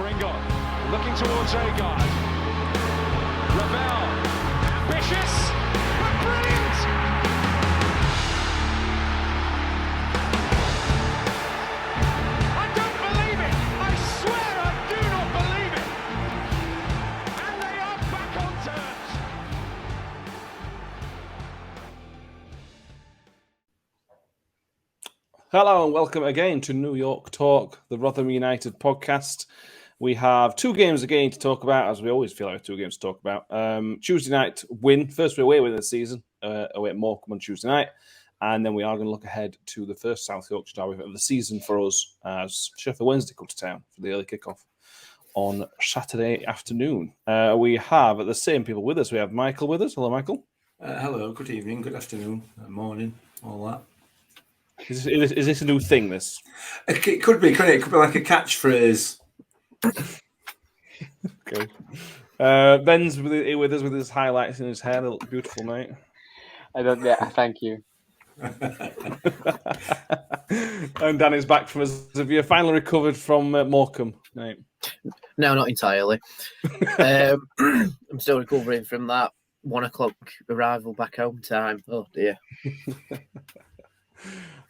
Pringle looking towards Agard. Ravel, ambitious, but brilliant! I don't believe it! I swear I do not believe it! And they are back on terms! Hello and welcome again to New York Talk, the Rotherham United podcast. We have two games again to talk about, as we always feel like two games to talk about. Tuesday night win, first away win of the season, away at Morecambe on Tuesday night. And then we are going to look ahead to the first South Yorkshire derby of the season for us as Sheffield Wednesday come to town for the early kickoff on Saturday afternoon. We have the same people with us. We have Michael with us. Hello, Michael. Hello, good evening, good afternoon, morning, all that. Is this a new thing, this? It could be, couldn't it? It could be like a catchphrase. Okay. Ben's with us with his highlights in his hair. They look beautiful, mate. Thank you. And Danny's back from us. Have you finally recovered from Morecambe, mate? No, not entirely. I'm still recovering from that 1 o'clock arrival back home time. Oh dear.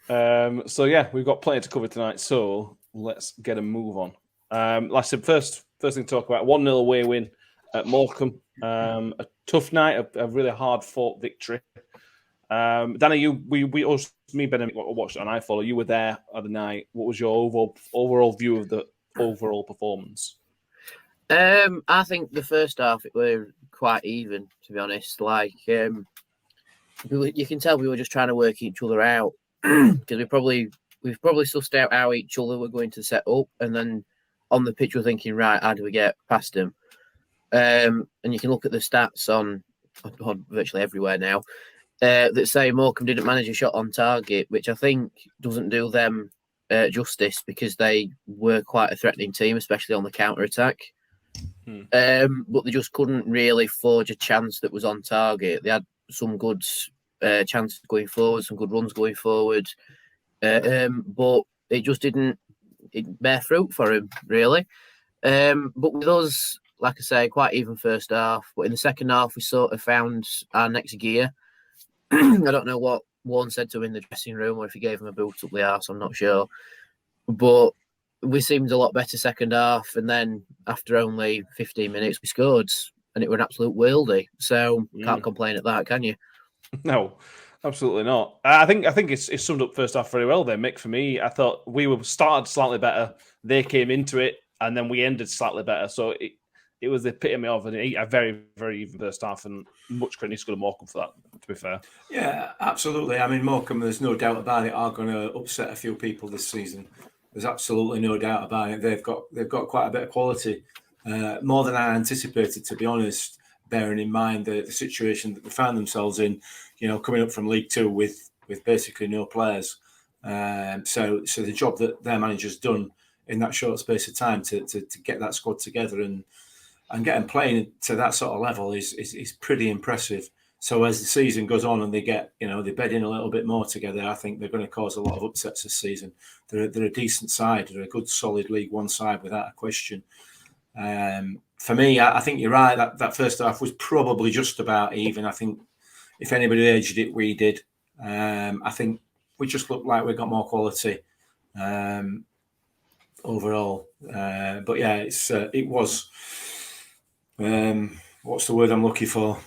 So yeah, we've got plenty to cover tonight. So let's get a move on. Like I said, first thing to talk about: 1-0 away win at Morecambe. A tough night, a really hard fought victory. Danny, me, Ben, and watched it on iFollow. You were there at the night. What was your overall view of the overall performance? I think the first half it were quite even, to be honest. Like you can tell we were just trying to work each other out because we've probably sussed out how each other were going to set up, and then on the pitch we're thinking, right, how do we get past them? And you can look at the stats on virtually everywhere now that say Morecambe didn't manage a shot on target, which I think doesn't do them justice because they were quite a threatening team, especially on the counter attack. But they just couldn't really forge a chance that was on target. They had some good chances going forward, some good runs going forward, but it just didn't bear fruit for him, really. But with us, like I say, quite even first half. But in the second half, we sort of found our next gear. I don't know what Warren said to him in the dressing room or if he gave him a boot up the arse, I'm not sure. But we seemed a lot better second half. And then after only 15 minutes, we scored. And it was an absolute worldie. So can't complain at that, can you? No, absolutely not. I think it's summed up first half very well there, Mick. For me, I thought we were started slightly better. They came into it, and then we ended slightly better. So it was the epitome of a very, very even first half, and much credit to Morecambe for that, to be fair. Yeah, absolutely. I mean, Morecambe, there's no doubt about it, are going to upset a few people this season. There's absolutely no doubt about it. They've got quite a bit of quality, more than I anticipated, to be honest. Bearing in mind the situation that they found themselves in, coming up from League Two with basically no players. So the job that their manager's done in that short space of time to get that squad together and get them playing to that sort of level is pretty impressive. So as the season goes on and they get, they bed in a little bit more together, I think they're going to cause a lot of upsets this season. They're a decent side. They're a good, solid League One side without a question. For me, I think you're right. That first half was probably just about even. I think if anybody edged it, we did. I think we just looked like we got more quality overall. But yeah, it was. What's the word I'm looking for?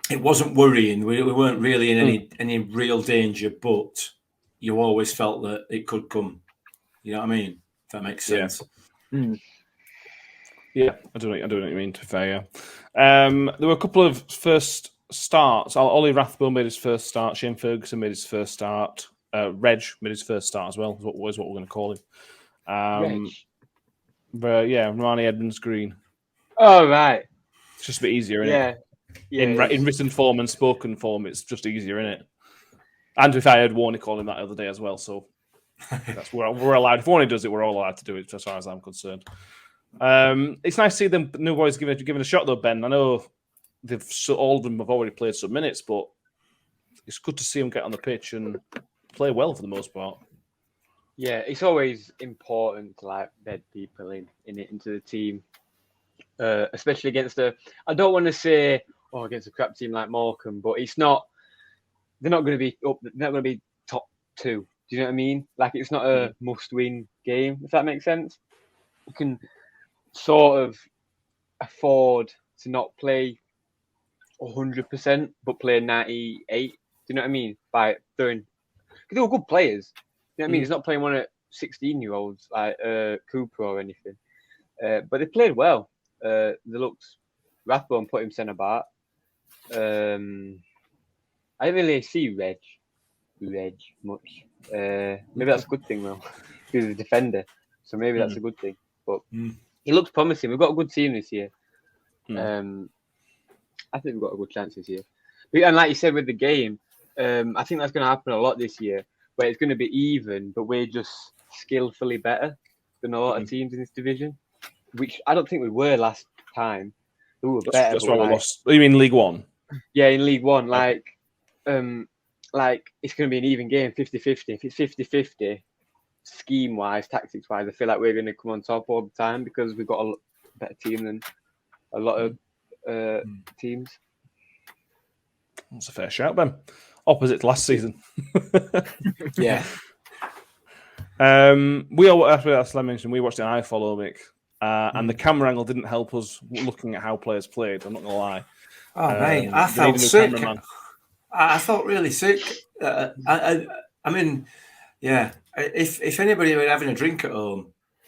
It wasn't worrying. We weren't really in any real danger, but you always felt that it could come. You know what I mean? If that makes sense. Yeah. Yeah, I don't know what you mean, to be fair, yeah. There were a couple of first starts. Ollie Rathbone made his first start. Shane Ferguson made his first start. Reg made his first start as well, is what we're going to call him. But yeah, Romani Edmonds-Green. Oh, right. It's just a bit easier, isn't it? Yeah. In written form and spoken form, it's just easier, isn't it? And if I heard Warney call him that the other day as well, so that's we're allowed. If Warney does it, we're all allowed to do it, as far as I'm concerned. It's nice to see them new boys giving it a shot, though, Ben. I know all of them have already played some minutes, but it's good to see them get on the pitch and play well for the most part. Yeah, it's always important to like bed people into the team, especially against I don't want to say against a crap team like Morecambe, but it's not. They're not going to be up. They're not going to be top 2. Do you know what I mean? Like it's not a must-win game. If that makes sense, you can sort of afford to not play 100%, but play 98. Do you know what I mean? By throwing, because they were good players. You know what I mean? He's not playing one at 16-year-olds like Cooper or anything. But they played well. They looked. Rathbone put him centre back. I didn't really see Reg much. Maybe that's a good thing though. He's a defender, so maybe that's a good thing. But he looks promising. We've got a good team this year. I think we've got a good chance this year. And like you said with the game, I think that's going to happen a lot this year, where it's going to be even, but we're just skillfully better than a lot of teams in this division, which I don't think we were last time. We were better. That's why we lost. You mean League One? Yeah, in League One, like it's going to be an even game, 50-50. If it's 50-50, scheme-wise, tactics-wise, I feel like we're going to come on top all the time because we've got a better team than a lot of teams. That's a fair shout, Ben. Opposite to last season. Yeah. We all, as I mentioned, we watched an iFollow, Mick, and the camera angle didn't help us looking at how players played. I'm not gonna lie. Oh mate, I felt sick. Cameraman. I felt really sick. I mean, yeah. If anybody were having a drink at home,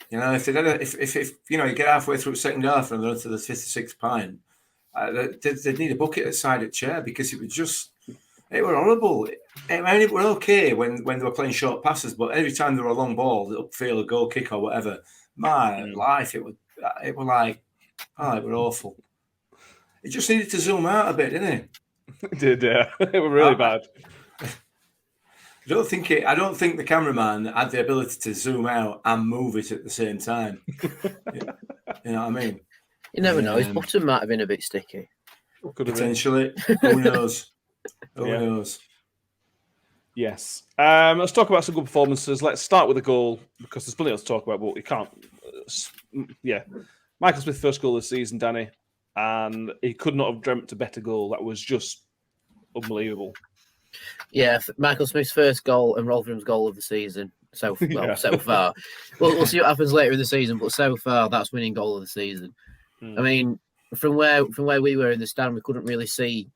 you know, if you know you get halfway through the second half and they're into the 56th pint, they'd need a bucket beside a chair because it was just. It were horrible. I mean, it were okay when they were playing short passes, but every time there were a long ball, upfield, a goal kick or whatever, my life, it were like, it were awful. It just needed to zoom out a bit, didn't it? It did, yeah. It were really bad. I don't think the cameraman had the ability to zoom out and move it at the same time. You know what I mean? You never know. His bottom might have been a bit sticky. Potentially. Who knows? Who knows? Yes. Let's talk about some good performances. Let's start with the goal because there's plenty else to talk about, but we can't. Michael Smith, first goal of the season, Danny, and he could not have dreamt a better goal. That was just unbelievable. Yeah, Michael Smith's first goal and Rotherham's goal of the season. So far. We'll see what happens later in the season, but so far that's winning goal of the season. I mean, from where we were in the stand, we couldn't really see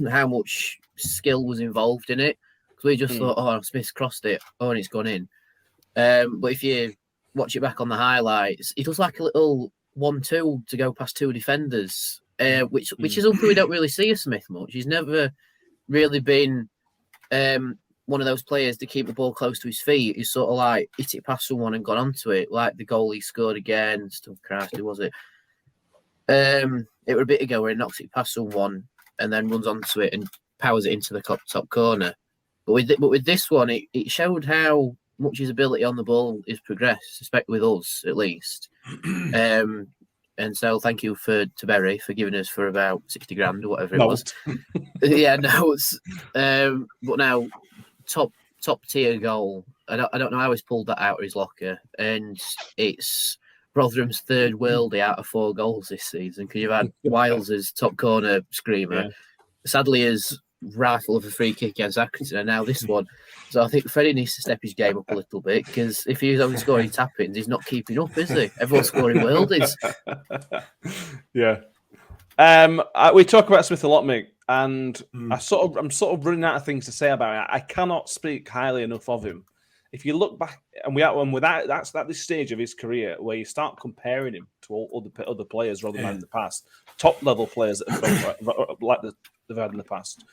how much skill was involved in it because we just thought, Smith's crossed it, and it's gone in. But if you watch it back on the highlights, it does like a little 1-2 to go past 2 defenders, which is something we don't really see of Smith much. He's never really been one of those players to keep the ball close to his feet. He's sort of like hit it past someone and gone onto it, like the goal he scored against. Christ, who was it? It was a bit ago where he knocks it past someone and then runs onto it and powers it into the top corner. But with this one, it showed how much his ability on the ball is progressed, especially with us at least. And so thank you to Berry for giving us for about 60 grand or whatever it was. Yeah, notes. But now top tier goal. I don't know how he's pulled that out of his locker, and it's Rotherham's third worldie out of 4 goals this season because you've had Wiles' top corner screamer, sadly his rifle of a free kick against Accrington, and now this one. So I think Freddie needs to step his game up a little bit because if he's only scoring tap-ins, he's not keeping up, is he? Everyone's scoring worldies. Yeah. We talk about Smith a lot, Mick, and I'm sort of running out of things to say about it. I cannot speak highly enough of him. If you look back, and that's at this stage of his career where you start comparing him to all other players rather than in the past, top level players that have like they've had in the past,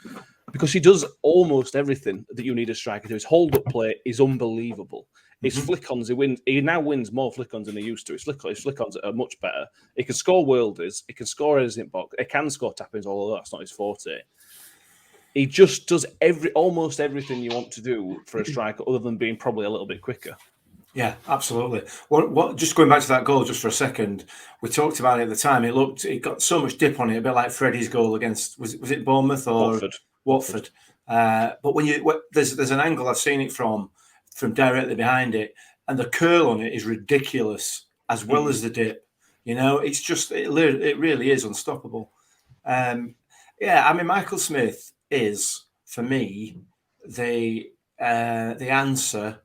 because he does almost everything that you need a striker to. His hold up play is unbelievable. His flick-ons, he now wins more flick-ons than he used to. His flick-ons are much better. He can score worldies. He can score anything box. He can score tap-ins, although that's not his forte. He just does almost everything you want to do for a striker, other than being probably a little bit quicker. Yeah, absolutely. What? Just going back to that goal just for a second, we talked about it at the time. It got so much dip on it, a bit like Freddie's goal against was it Bournemouth or Watford. But there's an angle I've seen it from from directly behind it, and the curl on it is ridiculous, as well as the dip. You know, it's just it really is unstoppable. Yeah, I mean, Michael Smith is, for me, the answer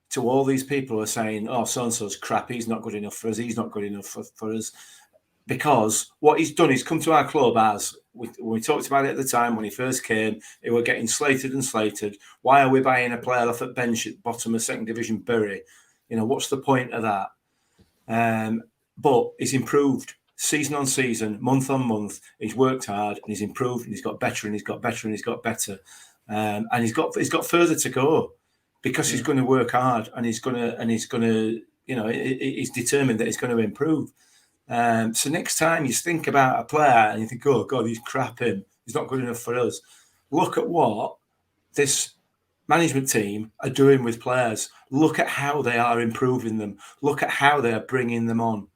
to all these people who are saying, "Oh, so and so's crap. He's not good enough for us. He's not good enough for us." Because what he's done is come to our club as we talked about it at the time when he first came. They were getting slated and slated. Why are we buying a player off at bench at bottom of second division Bury? You know, what's the point of that? But he's improved season on season, month on month. He's worked hard and he's improved and he's got better and he's got better and he's got better. And he's got further to go because he's going to work hard and he's going to, you know, he's determined that he's going to improve. So next time you think about a player and you think, oh God, he's crap him, he's not good enough for us. Look at what this management team are doing with players. Look at how they are improving them. Look at how they are bringing them on.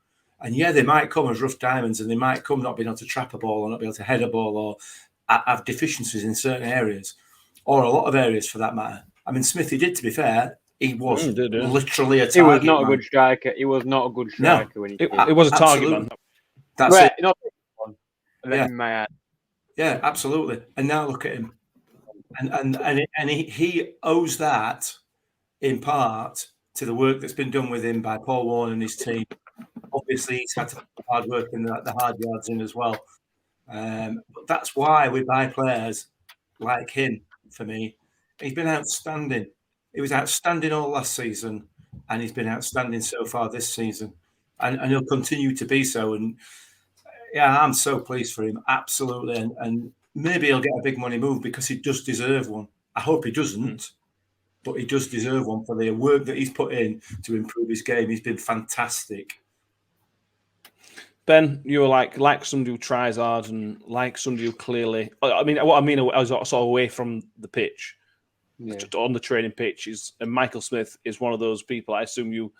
And yeah, they might come as rough diamonds and they might come not being able to trap a ball or not be able to head a ball or have deficiencies in certain areas or a lot of areas for that matter. I mean, Smithy did, to be fair. He was literally a target. He was not a good striker. He was not a good striker when he came. It was a target man. That's right, it. not one. In my eye. Yeah, absolutely. And now look at him. And he owes that in part to the work that's been done with him by Paul Warne and his team. Obviously, he's had to put the hard work and the hard yards in as well. But that's why we buy players like him, for me. He's been outstanding. He was outstanding all last season, and he's been outstanding so far this season. And he'll continue to be so. And yeah, I'm so pleased for him. Absolutely. And maybe he'll get a big money move because he does deserve one. I hope he doesn't, but he does deserve one for the work that he's put in to improve his game. He's been fantastic. Ben, you're like somebody who tries hard and like somebody who clearly. I mean, what I mean, I was sort of away from the pitch, on the training pitch. And Michael Smith is one of those people. I assume you,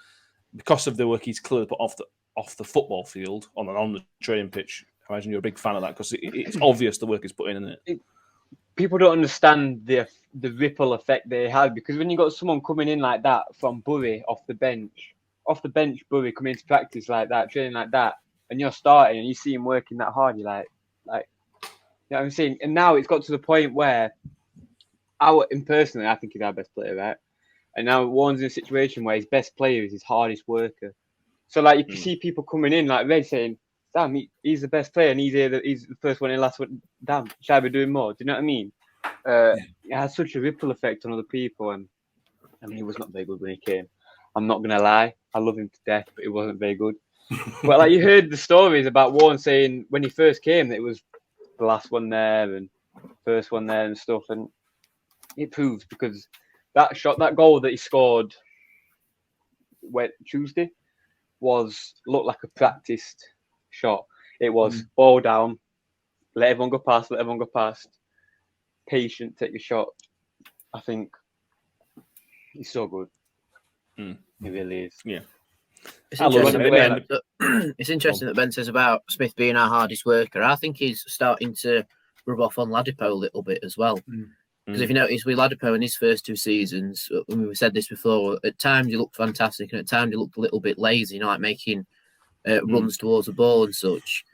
because of the work he's clearly put off the football field on the training pitch. I imagine you're a big fan of that because it's obvious the work he's put in, isn't it? People don't understand the ripple effect they have because when you got someone coming in like that from Bury off the bench Bury coming into practice like that, training like that. And you're starting and you see him working that hard, you're like, you know what I'm saying? And now it's got to the point where personally, I think he's our best player, right? And now Warren's in a situation where his best player is his hardest worker. So, like, you can see people coming in, like Red saying, damn, he's the best player and he's the first one in, last one. Damn, should I be doing more? Do you know what I mean? It has such a ripple effect on other people. And I mean, he was not very good when he came. I'm not going to lie. I love him to death, but he wasn't very good. Well, like you heard the stories about Warren saying when he first came that it was the last one there and first one there and stuff, and it proves because that goal that he scored Tuesday looked like a practiced shot. It was ball down, let everyone go past, patient, take your shot. I think he's so good. He really is. Yeah. It's interesting that Ben says about Smith being our hardest worker. I think he's starting to rub off on Ladipo a little bit as well. Because if you notice with Ladipo in his first two seasons, when we said this before, at times he looked fantastic and at times he looked a little bit lazy, like making runs towards the ball and such.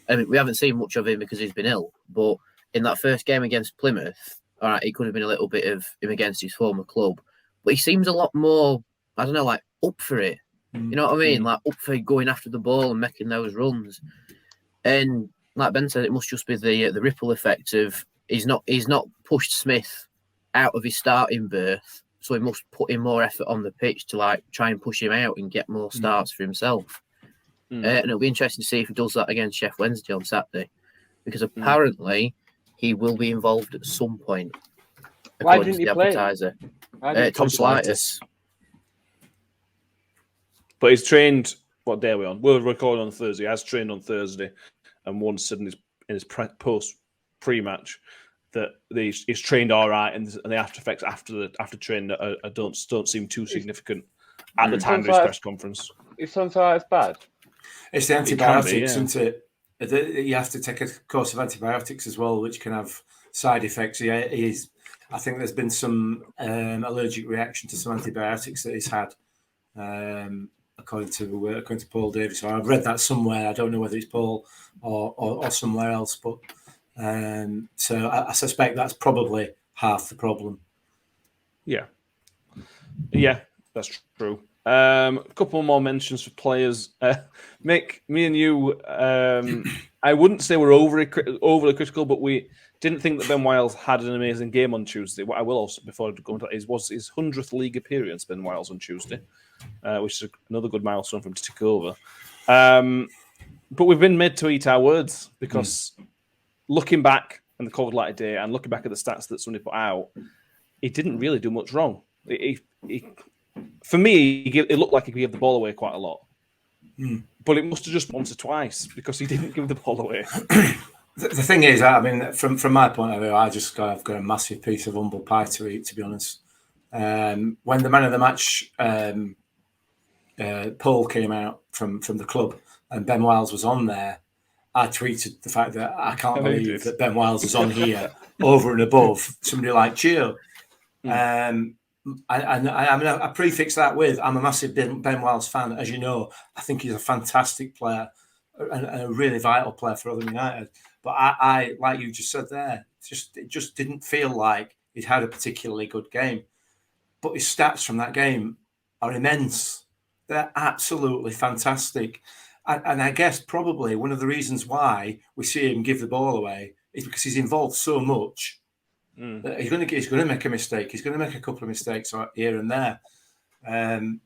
I mean, we haven't seen much of him because he's been ill, but in that first game against Plymouth, all right, it could have been a little bit of him against his former club, but he seems a lot more, I don't know, like up for it. You know what I mean? Like up for going after the ball and making those runs. And like Ben said, it must just be the ripple effect of he's not pushed Smith out of his starting berth, so he must put in more effort on the pitch to like try and push him out and get more starts for himself. And it'll be interesting to see if he does that against Sheffield Wednesday on Saturday, because apparently he will be involved at some point. Why didn't he play? Tonsillitis. But he's trained. What day are we on? We're recording on Thursday. He has trained on Thursday, and Warren said in his pre-match that he's trained all right, and the after effects after training don't seem too significant at the time of his press conference. Is tonsillitis bad? It's the antibiotics, isn't it? You have to take a course of antibiotics as well, which can have side effects. Yeah, I think there's been some allergic reaction to some antibiotics that he's had, according to Paul Davis. So I've read that somewhere. I don't know whether it's Paul or somewhere else, but so I suspect that's probably half the problem. Yeah, that's true. A couple more mentions for players. Mick, me and you, I wouldn't say we're overly critical, but we didn't think that Ben Wiles had an amazing game on Tuesday. What I will also, before I go into that, was his 100th league appearance, Ben Wiles, on Tuesday, which is another good milestone for him to tick over. But we've been made to eat our words, because looking back on the cold light of day and looking back at the stats that somebody put out, he didn't really do much wrong. For me, it looked like he gave the ball away quite a lot. But it must have just once or twice, because he didn't give the ball away. The thing is, I mean, from my point of view, I've got a massive piece of humble pie to eat, to be honest. When the man of the match poll came out from the club and Ben Wiles was on there, I tweeted the fact that I can't believe that Ben Wiles is on here over and above somebody like Gio. I prefix that with, I'm a massive Ben Wiles fan. As you know, I think he's a fantastic player and a really vital player for Rotherham United. But I like you just said there, it just didn't feel like he'd had a particularly good game. But his stats from that game are immense. They're absolutely fantastic. And I guess probably one of the reasons why we see him give the ball away is because he's involved so much. That he's going to make a mistake. He's going to make a couple of mistakes here and there. I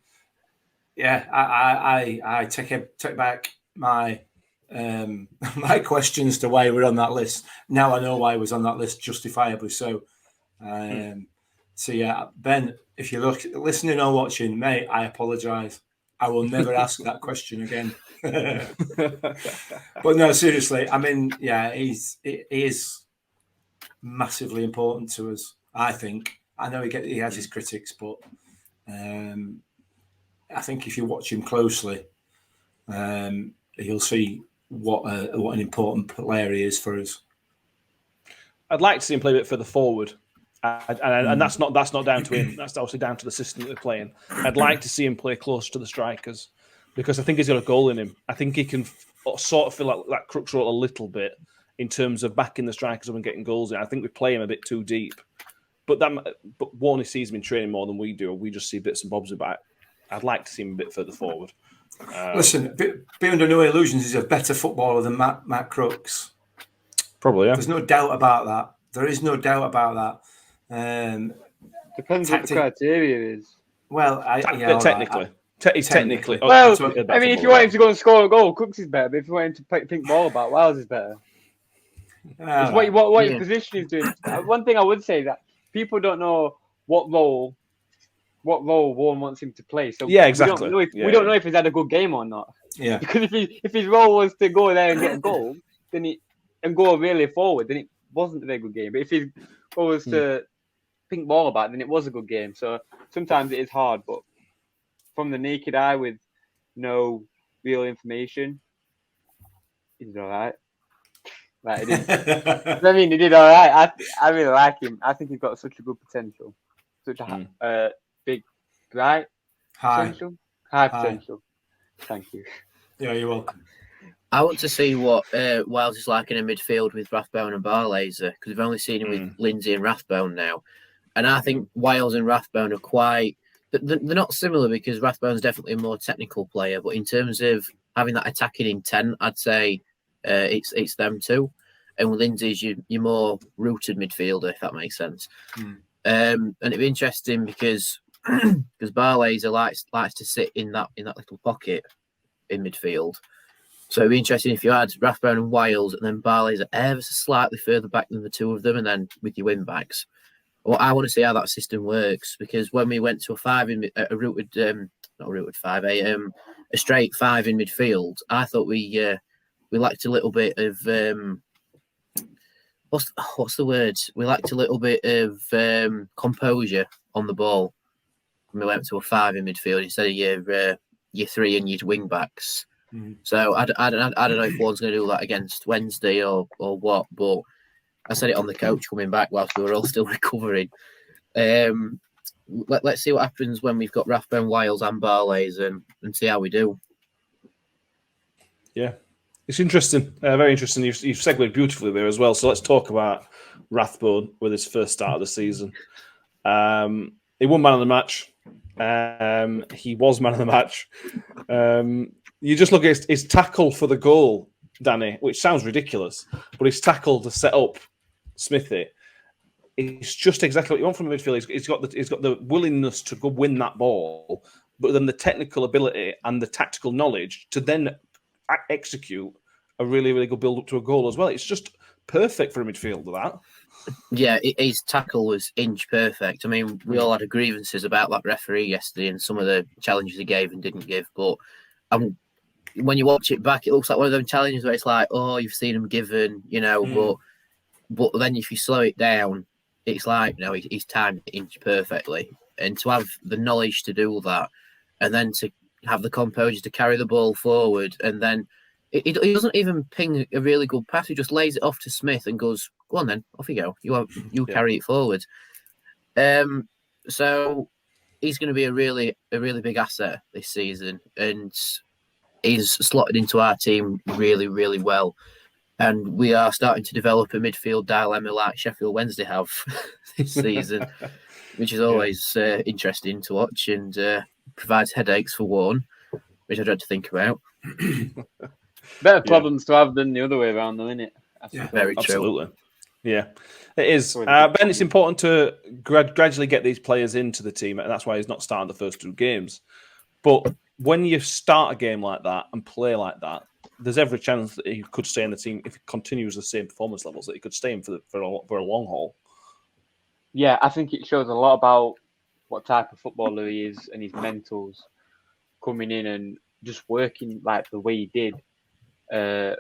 take back my my questions to why we're on that list. Now I know why he was on that list, justifiably so. So yeah, Ben, if you're listening or watching, mate, I apologise. I will never ask that question again. But no, seriously, I mean, yeah, he is massively important to us, I think. I know he has his critics, but I think if you watch him closely, you'll see what an important player he is for us. I'd like to see him play a bit further forward. And that's not down to him. That's obviously down to the system that they're playing. I'd like to see him play closer to the strikers, because I think he's got a goal in him. I think he can sort of feel like that Crooks role a little bit in terms of backing the strikers up and getting goals in. I think we play him a bit too deep. But Warney sees him in training more than we do. We just see bits and bobs about it. I'd like to see him a bit further forward. Listen, be under no illusions, he's a better footballer than Matt Crooks. Probably, yeah. There's no doubt about that. There is no doubt about that. Depends what the criteria is. Well, technically. Technically. Well, I mean, if you want him to go and score a goal, Crooks is better. But if you want him to think more about, Wiles is better. It's what your position is doing. One thing I would say is that people don't know what role Warren wants him to play. So yeah, exactly. We don't know if he's had a good game or not. Yeah. Because if his role was to go there and get a goal, and go really forward, then it wasn't a very good game. But if his role was to think more about it, then it was a good game. So sometimes it is hard, but from the naked eye with no real information, he's all right. Right, he did all right. I really like him. I think he's got such a good potential, such a big, bright potential, high potential. Thank you. Yeah, you're welcome. I want to see what Wiles is like in a midfield with Rathbone and Barlaser, because we've only seen him with Lindsay and Rathbone now. And I think Wiles and Rathbone are quite... They're not similar, because Rathbone's definitely a more technical player, but in terms of having that attacking intent, I'd say it's them two. And with Lindsay's, you're more rooted midfielder, if that makes sense. And it'd be interesting because Barlaser likes to sit in that little pocket in midfield. So it'd be interesting if you had Rathbone and Wiles, and then Barlaser ever so slightly further back than the two of them, and then with your wing backs. Well, I want to see how that system works, because when we went to a straight five in midfield, I thought we lacked a little bit of what's the word? We lacked a little bit of composure on the ball when we went to a five in midfield instead of your three and your wing backs. So I don't know if one's going to do that against Wednesday or what, but I said it on the coach coming back whilst we were all still recovering. Let's see what happens when we've got Rathbone, Wiles and Barlays and see how we do. Yeah, it's interesting, very interesting. You've segued beautifully there as well. So let's talk about Rathbone with his first start of the season. He won man of the match. He was man of the match. You just look at his tackle for the goal, Danny, which sounds ridiculous, but his tackle to set up Smithy. It's just exactly what you want from a midfielder. He's got the willingness to go win that ball, but then the technical ability and the tactical knowledge to then execute a really, really good build up to a goal as well. It's just perfect for a midfielder, that. Yeah, his tackle was inch perfect. I mean, we all had grievances about that referee yesterday and some of the challenges he gave and didn't give. But when you watch it back, it looks like one of them challenges where it's like, oh, you've seen him given, but then if you slow it down, it's like, no, he's timed it inch perfectly. And to have the knowledge to do that and then to have the composure to carry the ball forward and then he doesn't even ping a really good pass. He just lays it off to Smith and goes, go on then, off you go. You carry it forward. So he's going to be a really big asset this season. And he's slotted into our team really, really well. And we are starting to develop a midfield dilemma like Sheffield Wednesday have this season, which is always interesting to watch and provides headaches for one, which I dread to think about. Better problems to have than the other way around, though, isn't it? Yeah, very true. Absolutely. Yeah, it is. Ben, it's important to gradually get these players into the team, and that's why he's not starting the first 2 games. But when you start a game like that and play like that, there's every chance that he could stay in the team if he continues the same performance levels, that he could stay in for a long haul. Yeah, I think it shows a lot about what type of footballer he is and his mentals coming in and just working like the way he did. I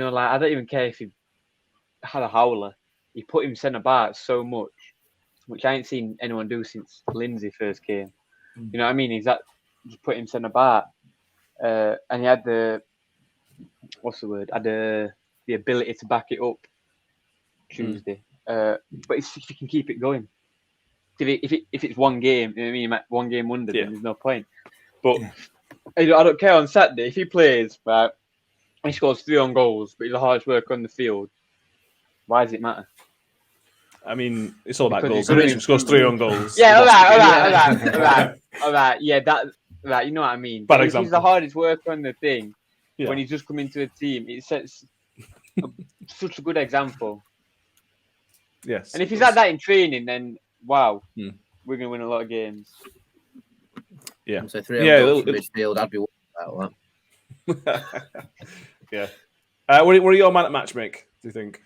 don't even care if he had a howler. He put him centre back so much, which I ain't seen anyone do since Lindsay first came. You know what I mean? Just put him centre back, and he had the ability to back it up Tuesday. But if you can keep it going, if it's one game, you know what I mean, one game wonder, then there's no point. But I don't care on Saturday if he plays, right? He scores 3 on goals, but he's the hardest worker on the field. Why does it matter? I mean, it's all about goals. He scores 3 on goals. Yeah, all right. Yeah, right. You know what I mean. Bad If example. he's the hardest worker on the thing, Yeah. when he's just come into a team, it sets such a good example. Yes. And if he's had that in training, then wow, we're going to win a lot of games. Yeah. So 3 on goals from midfield, I'd be worried about that. Yeah. What are your man at match, Mick, do you think?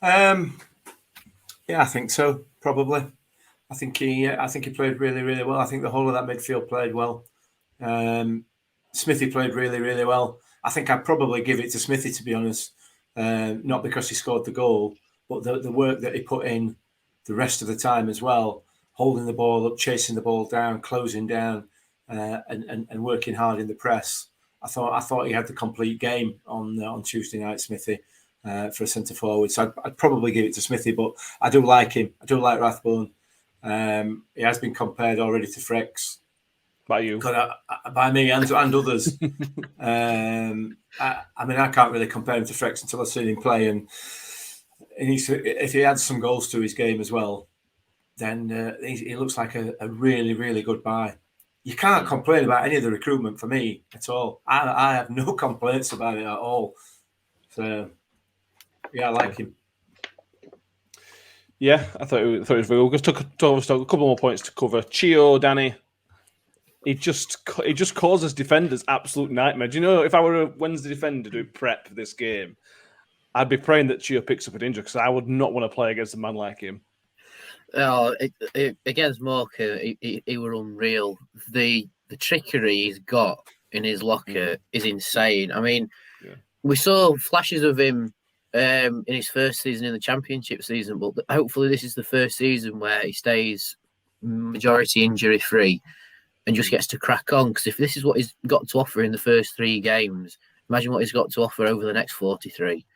Yeah, I think so. Probably. I think he played really, really well. I think the whole of that midfield played well. Smithy played really, really well. I think I'd probably give it to Smithy, to be honest. Not because he scored the goal, but the work that he put in the rest of the time as well, holding the ball up, chasing the ball down, closing down, and working hard in the press. I thought he had the complete game on Tuesday night, Smithy, for a centre forward. So I'd probably give it to Smithy, but I do like him. I do like Rathbone. He has been compared already to Frex. By you? By me and others. I mean, I can't really compare him to Frex until I've seen him play. And if he adds some goals to his game as well, then he looks like a really, really good buy. You can't complain about any of the recruitment for me at all. I have no complaints about it at all. So, yeah, I like him. Yeah, I thought it was very good. Just took a couple more points to cover. Chio, Danny. He just causes defenders absolute nightmare. Do you know, if I were a Wednesday defender doing prep for this game, I'd be praying that Chio picks up an injury because I would not want to play against a man like him. Oh, against Morecambe, he were unreal. The trickery he's got in his locker is insane. I mean, we saw flashes of him in his first season in the Championship season, but hopefully this is the first season where he stays majority injury free and just gets to crack on. Because if this is what he's got to offer in the first 3 games, imagine what he's got to offer over the next 43.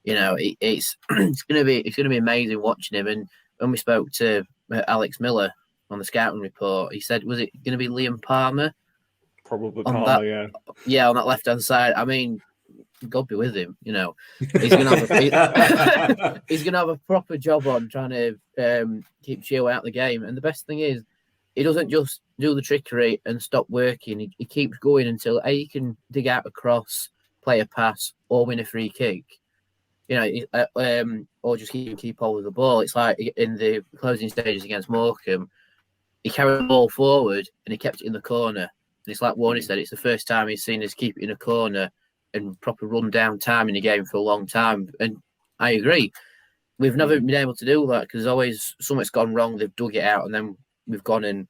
You know, it's it's gonna be amazing watching him. And when we spoke to Alex Miller on the scouting report, he said, was it going to be Liam Palmer? Probably On Palmer, that, yeah. Yeah, on that left-hand side. I mean, God be with him, you know. He's going to have a proper job on trying to keep Chio out of the game. And the best thing is, he doesn't just do the trickery and stop working. He keeps going until he can dig out a cross, play a pass, or win a free kick. You know, or just keep hold of the ball. It's like in the closing stages against Morecambe, he carried the ball forward and he kept it in the corner. And it's like Warney said, it's the first time he's seen us keep it in a corner and proper run down time in the game for a long time. And I agree. We've never been able to do that because there's always something's gone wrong. They've dug it out and then we've gone in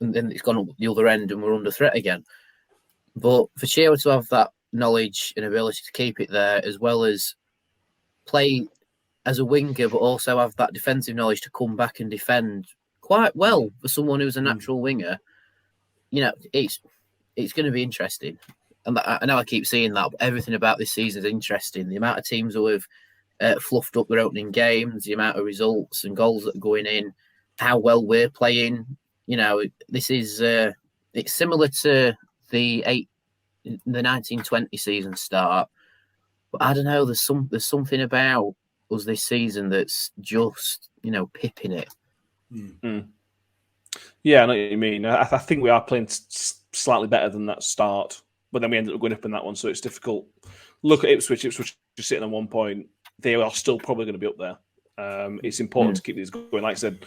and then it's gone up the other end and we're under threat again. But for Chio to have that knowledge and ability to keep it there, as well as play as a winger, but also have that defensive knowledge to come back and defend quite well for someone who's a natural winger, you know, it's going to be interesting. And I know I keep saying that, but everything about this season is interesting. The amount of teams who have fluffed up their opening games, the amount of results and goals that are going in, how well we're playing. You know, this is it's similar to the 1920 season start, but I don't know. There's something about us this season that's just, you know, pipping it. Yeah, I know what you mean. I think we are playing slightly better than that start, but then we ended up going up in that one, so it's difficult. Look at Ipswich. Ipswich is sitting on 1 point. They are still probably going to be up there. It's important to keep these going. Like I said,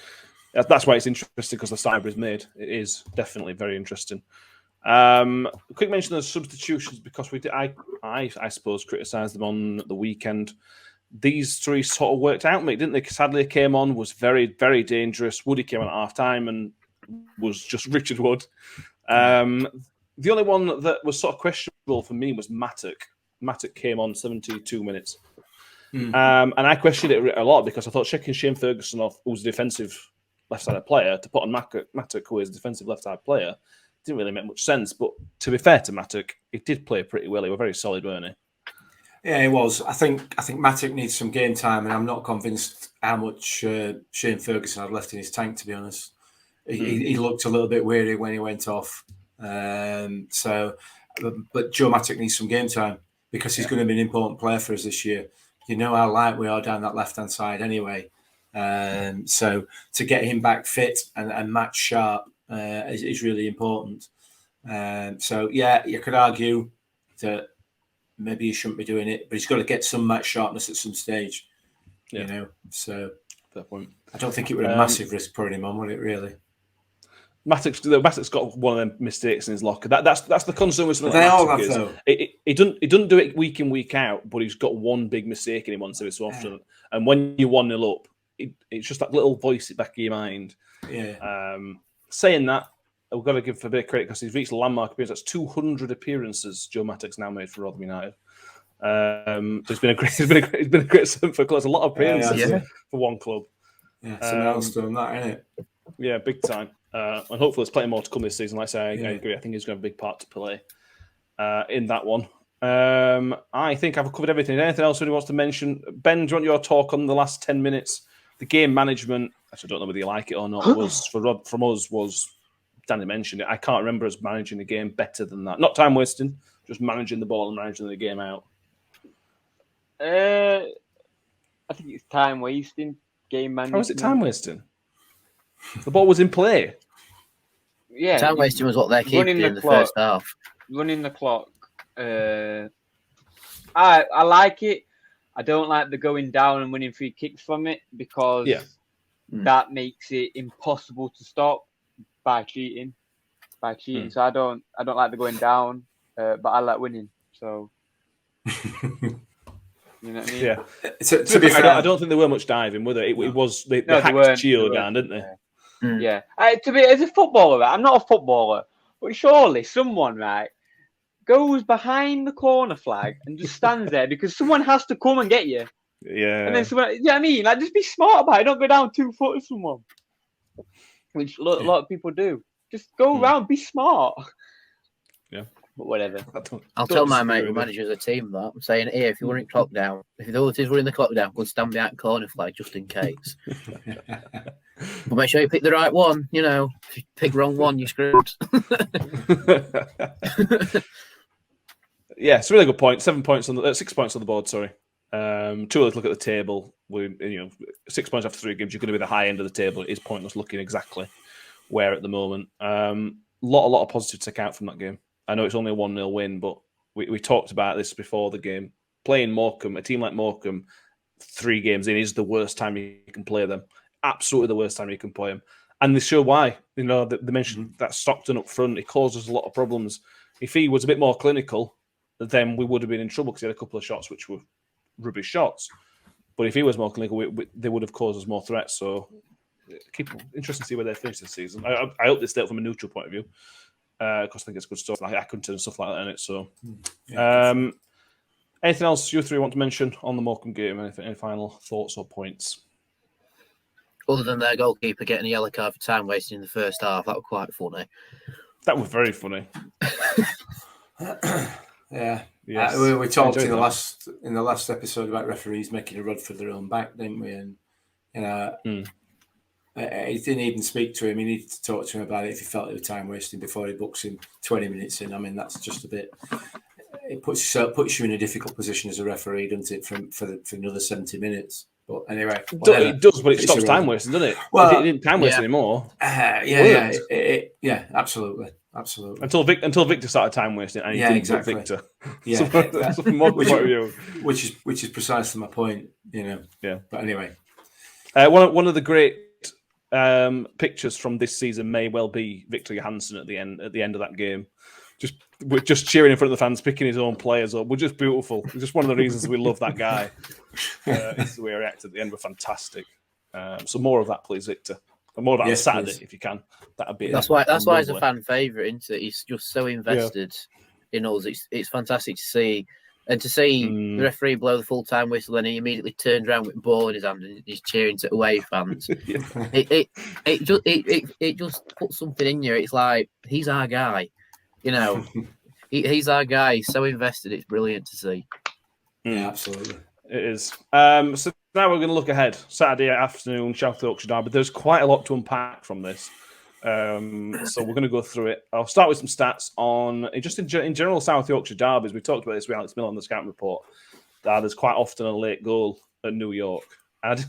that's why it's interesting, because the start is made. It is definitely very interesting. Quick mention of the substitutions, because I suppose criticised them on the weekend. These three sort of worked out, mate, didn't they? Sadly, came on, was very, very dangerous. Woody came on at half time and was just Richard Wood. The only one that was sort of questionable for me was Mattock. Mattock came on 72 minutes. And I questioned it a lot because I thought checking Shane Ferguson off, who's a defensive left-sided player, to put on Mattock, who is a defensive left-sided player, didn't really make much sense. But to be fair to Mattock, he did play pretty well. He was very solid, weren't he? Yeah, he was. I think Mattock needs some game time, and I'm not convinced how much Shane Ferguson had left in his tank, to be honest. He looked a little bit weary when he went off. But Joe Mattock needs some game time because he's going to be an important player for us this year. You know how light we are down that left-hand side anyway. So to get him back fit and match sharp is really important. So, yeah, you could argue that maybe he shouldn't be doing it, but he's got to get some match sharpness at some stage, you know. So fair point. I don't think it was a massive risk putting him on, would it, really? Mattock's got one of them mistakes in his locker. That's the concern with something they like all Mattock have, though. He doesn't do it week in, week out, but he's got one big mistake in him once every so often. And when you're 1-0 up, it's just that little voice at the back of your mind. Yeah. Saying that, we've got to give a bit of credit because he's reached a landmark appearance. That's 200 appearances Joe Mattock's now made for Rotherham United. So he's been a great servant for clubs. A lot of appearances for one club. Yeah, it's a milestone, that, isn't it? Yeah, big time. And hopefully there's plenty more to come this season. Like I say, I agree. I think he's going to have a big part to play in that one. I think I've covered everything. Anything else anyone wants to mention? Ben, do you want your talk on the last 10 minutes? The game management, actually, I don't know whether you like it or not, was from us was, Danny mentioned it, I can't remember us managing the game better than that. Not time wasting, just managing the ball and managing the game out. I think it's time wasting, game management. How is it time wasting? The ball was in play. Yeah, time wasting was what they're keeping in the first half. Running the clock. I like it. I don't like the going down and winning free kicks from it because that makes it impossible to stop by cheating. So I don't like the going down, but I like winning. So you know what I mean? Yeah. To be fair, I don't think there were much diving, were there? It was they hacked Gio down, didn't they? Yeah. To be as a footballer, right? I'm not a footballer, but surely someone, right, goes behind the corner flag and just stands there because someone has to come and get you. Yeah. And then someone, I mean? Like, just be smart about it. Don't go down 2 foot of someone. Which a lot of people do. Just go around, be smart. Yeah. But whatever. I'll tell my mate who manages a team that. I'm saying, here, if you're running clock down, if the other team's running the clock down, go and stand behind corner flag just in case. But make sure you pick the right one. You know, if you pick wrong one, you're screwed. Yeah, it's a really good point. 6 points on the board. Sorry. Too early to look at the table. 6 points after 3 games, you're going to be the high end of the table. It is pointless looking exactly where at the moment. Lot of positive to take out from that game. I know it's only a 1-0 win, but we talked about this before the game. Playing Morecambe, a team like Morecambe, 3 games in is the worst time you can play them. Absolutely the worst time you can play them. And they show why. They mentioned that Stockton up front, it causes a lot of problems. If he was a bit more clinical, then we would have been in trouble because he had a couple of shots which were rubbish shots. But if he was more clinical, they would have caused us more threats. So keep interesting to see where they finish this season. I hope they stay up from a neutral point of view, because I think it's good stuff. Like Accrington and stuff like that in it. So, anything else you three want to mention on the Morecambe game? Any final thoughts or points? Other than their goalkeeper getting a yellow card for time wasting in the first half, that was quite funny. That was very funny. Yeah, yes. We talked in the last episode about referees making a rod for their own back, didn't we? And he didn't even speak to him. He needed to talk to him about it if he felt it was time wasting before he books him 20 minutes in. I mean, that's just a bit. It puts you in a difficult position as a referee, doesn't it? For another 70 minutes. But anyway, it does, but it stops time wasting, doesn't it? Well, if it didn't time waste anymore. Yeah, absolutely. Until Victor started time wasting, and he didn't exactly. Victor. Yeah, which is precisely my point. Yeah. But anyway, one of the great pictures from this season may well be Victor Johansson at the end of that game. Just cheering in front of the fans, picking his own players up. We're just beautiful. It's just one of the reasons we love that guy. It's the way he reacted at the end. Were fantastic. So more of that, please, Victor. And more of that on Saturday, if you can. That'd be. That's why he's a fan favourite, isn't it? He's just so invested in us. It's fantastic to see, and to see the referee blow the full time whistle, and he immediately turns around with the ball in his hand and he's cheering to away fans. It just puts something in you. It's like he's our guy. He's our guy. He's so invested. It's brilliant to see. Yeah, absolutely. It is. So now we're going to look ahead. Saturday afternoon, South Yorkshire Derby. There's quite a lot to unpack from this. So we're going to go through it. I'll start with some stats on just in general South Yorkshire derbies. We talked about this with Alex Miller on the scouting report. There's quite often a late goal at New York. And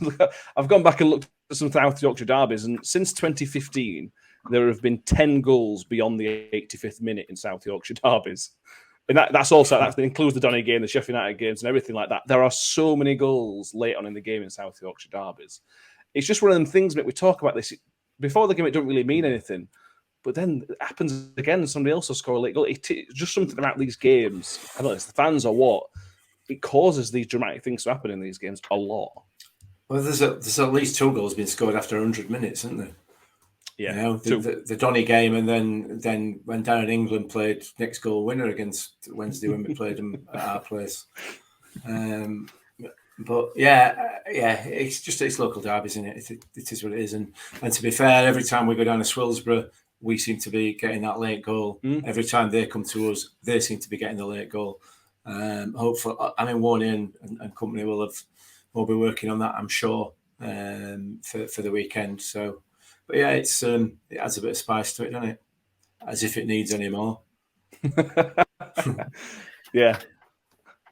I've gone back and looked at some South Yorkshire derbies, and since 2015, there have been 10 goals beyond the 85th minute in South Yorkshire derbies. And that includes the Donny game, the Sheffield United games, and everything like that. There are so many goals late on in the game in South Yorkshire derbies. It's just one of them things, mate. We talk about this before the game; it don't really mean anything, but then it happens again. Somebody else will score a late goal. It's just something about these games. I don't know, it's the fans or what. It causes these dramatic things to happen in these games a lot. Well, there's at least 2 goals being scored after 100 minutes, isn't there? Yeah, the Donny game, and then when Darren England played next goal winner against Wednesday when we played them at our place. But it's local derbies, isn't it? It is what it is, and to be fair, every time we go down to Swillsborough, we seem to be getting that late goal. Every time they come to us, they seem to be getting the late goal. Hopefully, Warney and company will be working on that, I'm sure, for the weekend. So. But yeah, it adds a bit of spice to it, doesn't it? As if it needs any more. Yeah,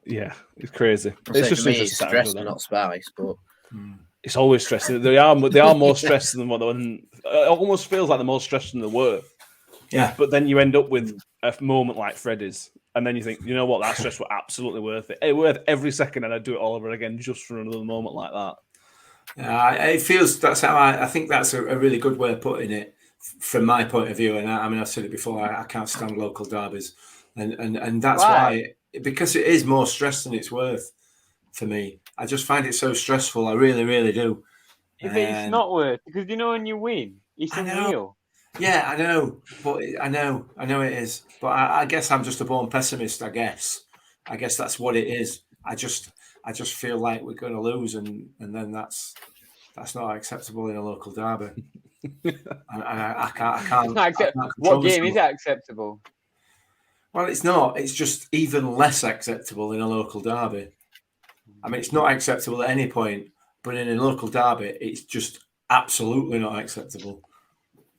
it's crazy. It's just stress, not spice, but it's always stressing. They are more stressed than what. It almost feels like they're more stressed than they were. Yeah, but then you end up with a moment like Freddie's, and then you think, you know what, that stress was absolutely worth it. It's worth every second, and I'd do it all over again just for another moment like that. It feels that's how I think that's a really good way of putting it from my point of view. And I've said it before. I can't stand local derbies, and that's why, because it is more stress than it's worth for me. I just find it so stressful. I really, really do. But it's not worth, because when you win, it's unreal. Yeah, I know, but I know it is. But I guess I'm just a born pessimist. I guess that's what it is. I just feel like we're going to lose, and then that's not acceptable in a local derby. I can't. It's not acceptable. What game is that acceptable? Well, it's not. It's just even less acceptable in a local derby. I mean, it's not acceptable at any point, but in a local derby, it's just absolutely not acceptable,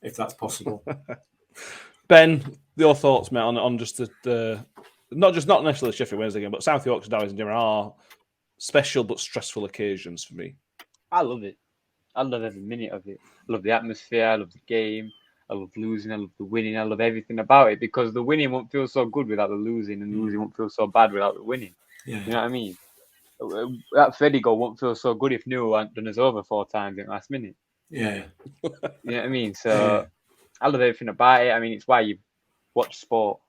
if that's possible. Ben, your thoughts, mate, on just the not necessarily the Sheffield Wednesday game, but South Yorkshire derbies in general are special but stressful occasions for me. I love it. I love every minute of it. I love the atmosphere. I love the game. I love losing. I love the winning. I love everything about it because the winning won't feel so good without the losing, and the losing won't feel so bad without the winning. Yeah. You know what I mean? That Freddie goal won't feel so good if Newell hadn't done us over 4 times in the last minute. Yeah. You know what I mean? So I love everything about it. I mean, it's why you watch sport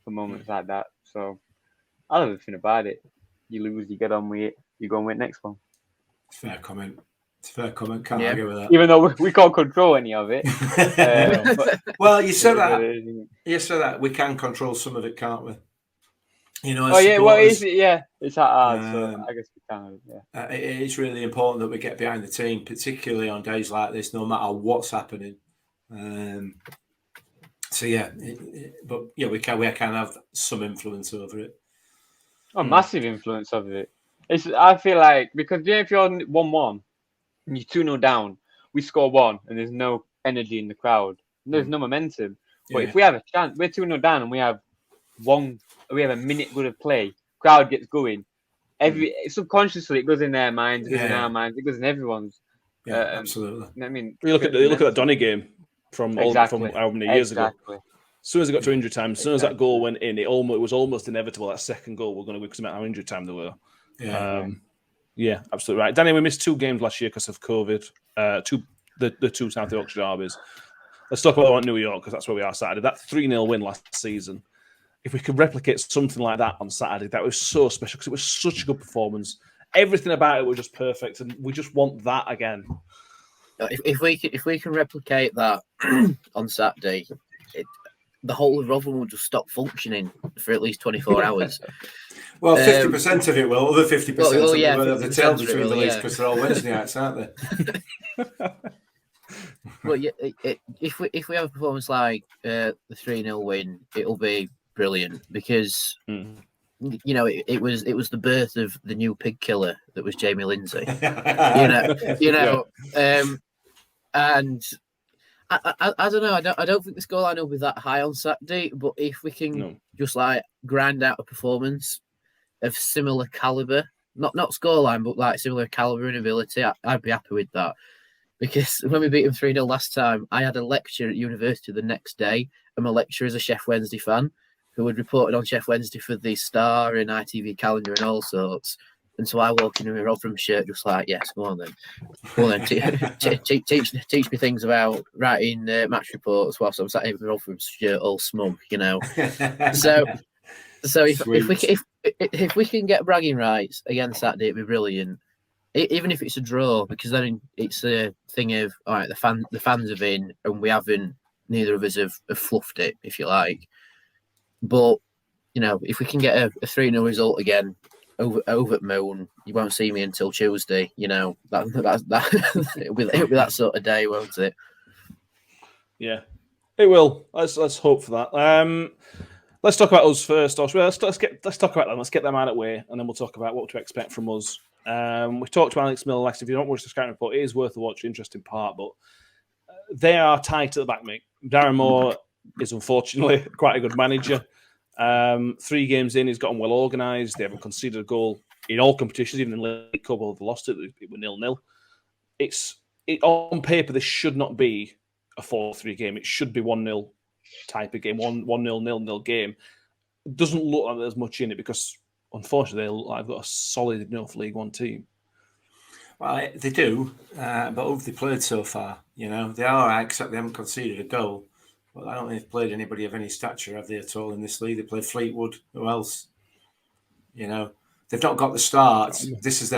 for moments like that. So I love everything about it. You lose, you get on with it. You go and win next one. Fair comment. It's a fair comment. Can't argue with that. Even though we can't control any of it. Well, you said that. You said that we can control some of it, can't we? You know. It's hard. So I guess we can. Yeah. It's really important that we get behind the team, particularly on days like this, no matter what's happening. We can have some influence over it. Oh, massive influence over it. I feel like because if you're 1-1 and you're 2-0 down, we score 1 and there's no energy in the crowd. There's no momentum. But if we have a chance, we're 2-0 down and we have a minute good of play, crowd gets going. Subconsciously it goes in their minds, it goes in our minds, it goes in everyone's. Yeah, absolutely. I mean, you look at that Donny game from how many years ago. As soon as it got to injury time, as soon as that goal went in, it was almost inevitable that second goal we're going to win because of how injury time they were. Yeah, absolutely right. Danny, we missed 2 games last year because of COVID. The 2 South Yorkshire derbies. Let's talk about New York because that's where we are Saturday. That 3-0 win last season. If we could replicate something like that on Saturday, that was so special because it was such a good performance. Everything about it was just perfect, and we just want that again. If we can replicate that on Saturday, the whole of Rotherham will just stop functioning for at least 24 hours. Well, 50% of it will. Other 50% of the tail between the leagues because they're all Wednesday nights, aren't they? Well, if we have a performance like the 3-0 win, it'll be brilliant because you know it was the birth of the new pig killer that was Jamie Lindsay. And I don't know. I don't think the scoreline will be that high on Saturday. But if we can just like grind out a performance of similar caliber, not scoreline, but like similar caliber and ability, I'd be happy with that. Because when we beat them 3-0 last time, I had a lecture at university the next day, and my lecturer is a Sheff Wednesday fan who had reported on Sheff Wednesday for the Star and ITV Calendar and all sorts. And so I walk in a Rotherham shirt, just like, yes, go on then. Teach me things about writing match reports whilst I'm sat in with Rotherham's shirt all smug, you know. So if we can get bragging rights against Saturday, it'd be brilliant. Even if it's a draw, because then it's a thing of all right, the fans have in, and we haven't. Neither of us have fluffed it, if you like. But you know, if we can get a 3-0 result again over at Moon, you won't see me until Tuesday. You know that it'll be that sort of day, won't it? Yeah, it will. Let's hope for that. Let's talk about us first. Let's talk about them. Let's get them out of the way, and then we'll talk about what to expect from us. We talked about Alex Miller last. If you don't watch the scouting report, it is worth a watch. Interesting part, but they are tight at the back, mate. Darren Moore is unfortunately quite a good manager. 3 games in, he's gotten well organised. They haven't conceded a goal in all competitions, even in the League Cup. They've lost it. It was 0-0. It's on paper. This should not be a 4-3 game. It should be 1-0 type of game. 1-0 0-0 game. It doesn't look like there's much in it because, unfortunately, I've got a solid enough League One team. Well, they do, but who have they played so far? You know, they are, except they haven't conceded a goal. But I don't think they've played anybody of any stature, have they, at all in this league? They played Fleetwood. Who else? You know, they've not got the start. This is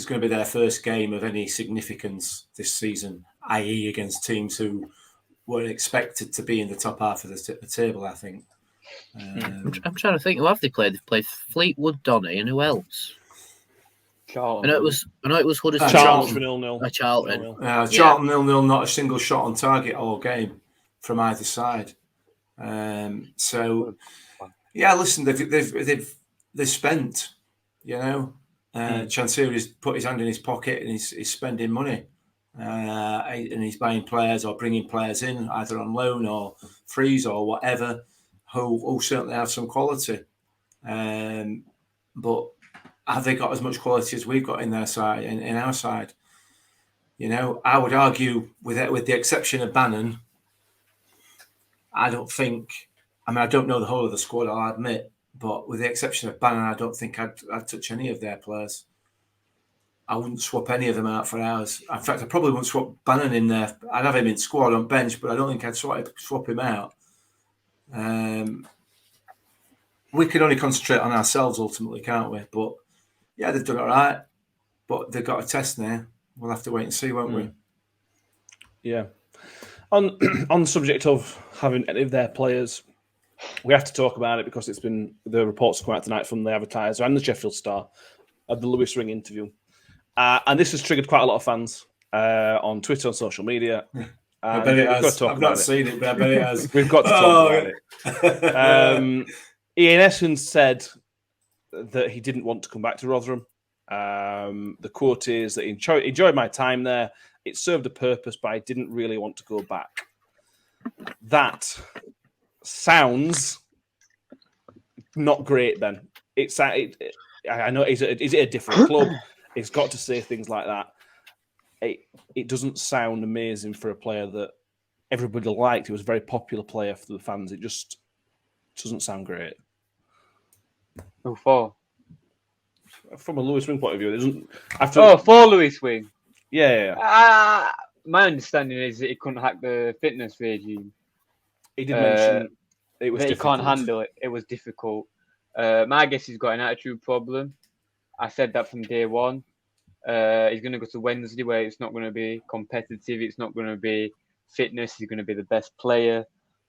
going to be their first game of any significance this season, i.e., against teams who were expected to be in the top half of the table, I think. I'm trying to think. Who have they played? They've played Fleetwood, Donny, and who else? Charlton. I know it was Huddersfield. Charlton for 0-0. Charlton. Charlton 0-0, not a single shot on target all game from either side. So, Yeah, listen, they've spent, you know. Chansiri's put his hand in his pocket and he's spending money, and he's buying players or bringing players in either on loan or frees or whatever, who certainly have some quality. But have they got as much quality as we've got in their side, in our side? You know, I would argue with the exception of Bannon, I don't think. I mean, I don't know the whole of the squad, I'll admit, but with the exception of Bannon, I don't think I'd touch any of their players. I wouldn't swap any of them out for ours. In fact, I probably wouldn't swap Bannon in there. I'd have him in squad on bench, but I don't think I'd swap him out. We can only concentrate on ourselves ultimately, can't we? But yeah, they've done all right. But they've got a test now. We'll have to wait and see, won't we? Yeah. On the subject of having any of their players, we have to talk about it because it's been the reports come out tonight from the Advertiser and the Sheffield Star of the Lewis Ring interview, and this has triggered quite a lot of fans on Twitter, on social media. I bet it has. I've not seen it, but I bet it has. We've got to talk about it. He in essence said that he didn't want to come back to Rotherham. The quote is that he enjoyed my time there. It served a purpose, but I didn't really want to go back. That sounds not great, Ben. I know, is it a different club? It's got to say things like that. It doesn't sound amazing for a player that everybody liked. He was a very popular player for the fans. It just doesn't sound great. Who for? From a Lewis Wing point of view, it doesn't. For Lewis Wing. Yeah. My understanding is that he couldn't hack the fitness regime. He did mention it was difficult. He can't handle it. It was difficult. My guess he's got an attitude problem. I said that from day one. He's going to go to Wednesday where it's not going to be competitive. It's not going to be fitness. He's going to be the best player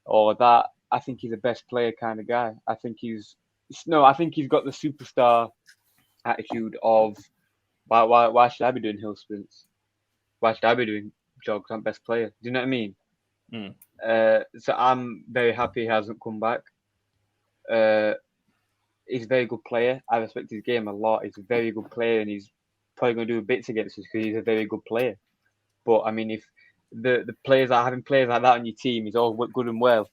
or that. I think he's a best player kind of guy. I think he's got the superstar attitude of why should I be doing hill sprints? Why should I be doing jogs? I'm best player. Do you know what I mean? So I'm very happy he hasn't come back. He's a very good player. I respect his game a lot. He's a very good player, and he's probably going to do bits against us because he's a very good player. But I mean, if the players are having players like that on your team is all good and well.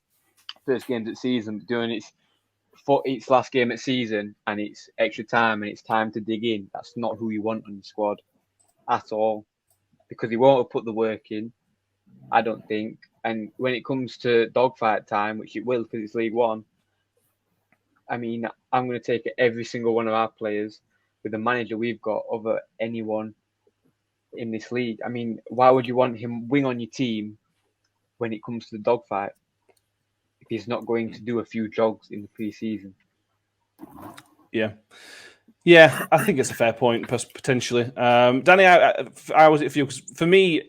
First games at season, doing its last game at season, and it's extra time and it's time to dig in. That's not who you want on your squad at all, because he won't have put the work in, I don't think. And when it comes to dogfight time, which it will because it's League One, I mean, I'm going to take every single one of our players with the manager we've got over anyone in this league. I mean, why would you want him wing on your team when it comes to the dogfight if he's not going to do a few jogs in the pre-season? Yeah, I think it's a fair point, potentially. Danny, how was it for you? 'Cause for me,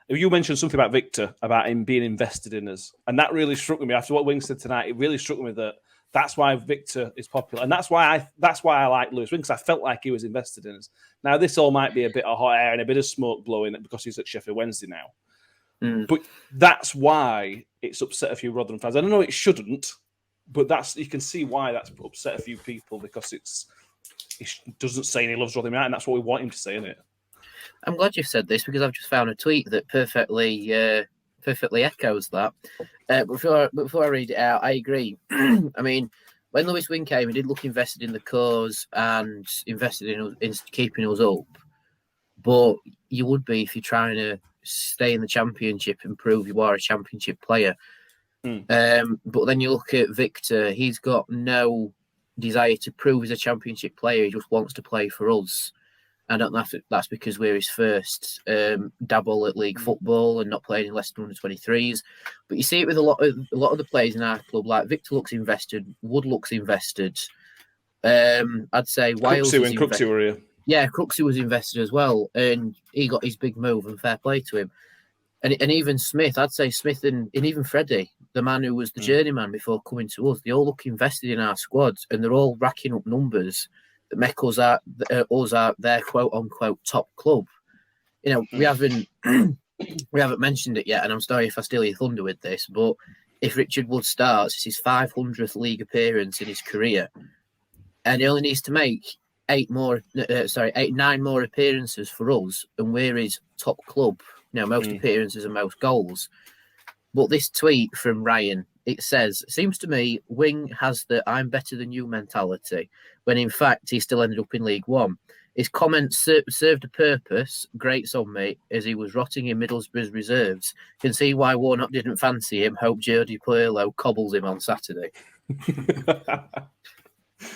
you mentioned something about Victor, about him being invested in us, and that really struck me after what Wing said tonight. It really struck me that's why Victor is popular, and that's why I like Lewis Wing, because I felt like he was invested in us. Now, this all might be a bit of hot air and a bit of smoke blowing because he's at Sheffield Wednesday now, but that's why it's upset a few Rotherham fans. I don't know it shouldn't, but you can see why that's upset a few people, because he doesn't say he loves Rotherham United, and that's what we want him to say, isn't it? I'm glad you've said this, because I've just found a tweet that perfectly echoes that. Before I read it out, I agree. I mean, when Lewis Wing came, he did look invested in the cause and invested in keeping us up. But you would be if you're trying to stay in the Championship and prove you are a Championship player. But then you look at Victor, he's got no desire to prove he's a Championship player. He just wants to play for us. I don't know if that's because we're his first dabble at league football and not playing in less than under 23s. But you see it with a lot of the players in our club. Like Victor looks invested, Wood looks invested. I'd say Wiles was invested. Crooksy were here. Yeah, Crooksy was invested as well, and he got his big move, and fair play to him. And even Smith, I'd say Smith and even Freddie, the man who was the journeyman before coming to us, they all look invested in our squad, and they're all racking up numbers that make us their quote unquote top club. You know, we haven't mentioned it yet, and I'm sorry if I steal your thunder with this, but if Richard Wood starts, it's his 500th league appearance in his career, and he only needs to make 9 more appearances for us, and we're his top club. Most appearances and most goals. But this tweet from Ryan, it says, "Seems to me Wing has the 'I'm better than you' mentality, when in fact he still ended up in League One. His comments served a purpose. Grates on me as he was rotting in Middlesbrough's reserves. Can see why Warnock didn't fancy him. Hope Jody Pirlo cobbles him on Saturday."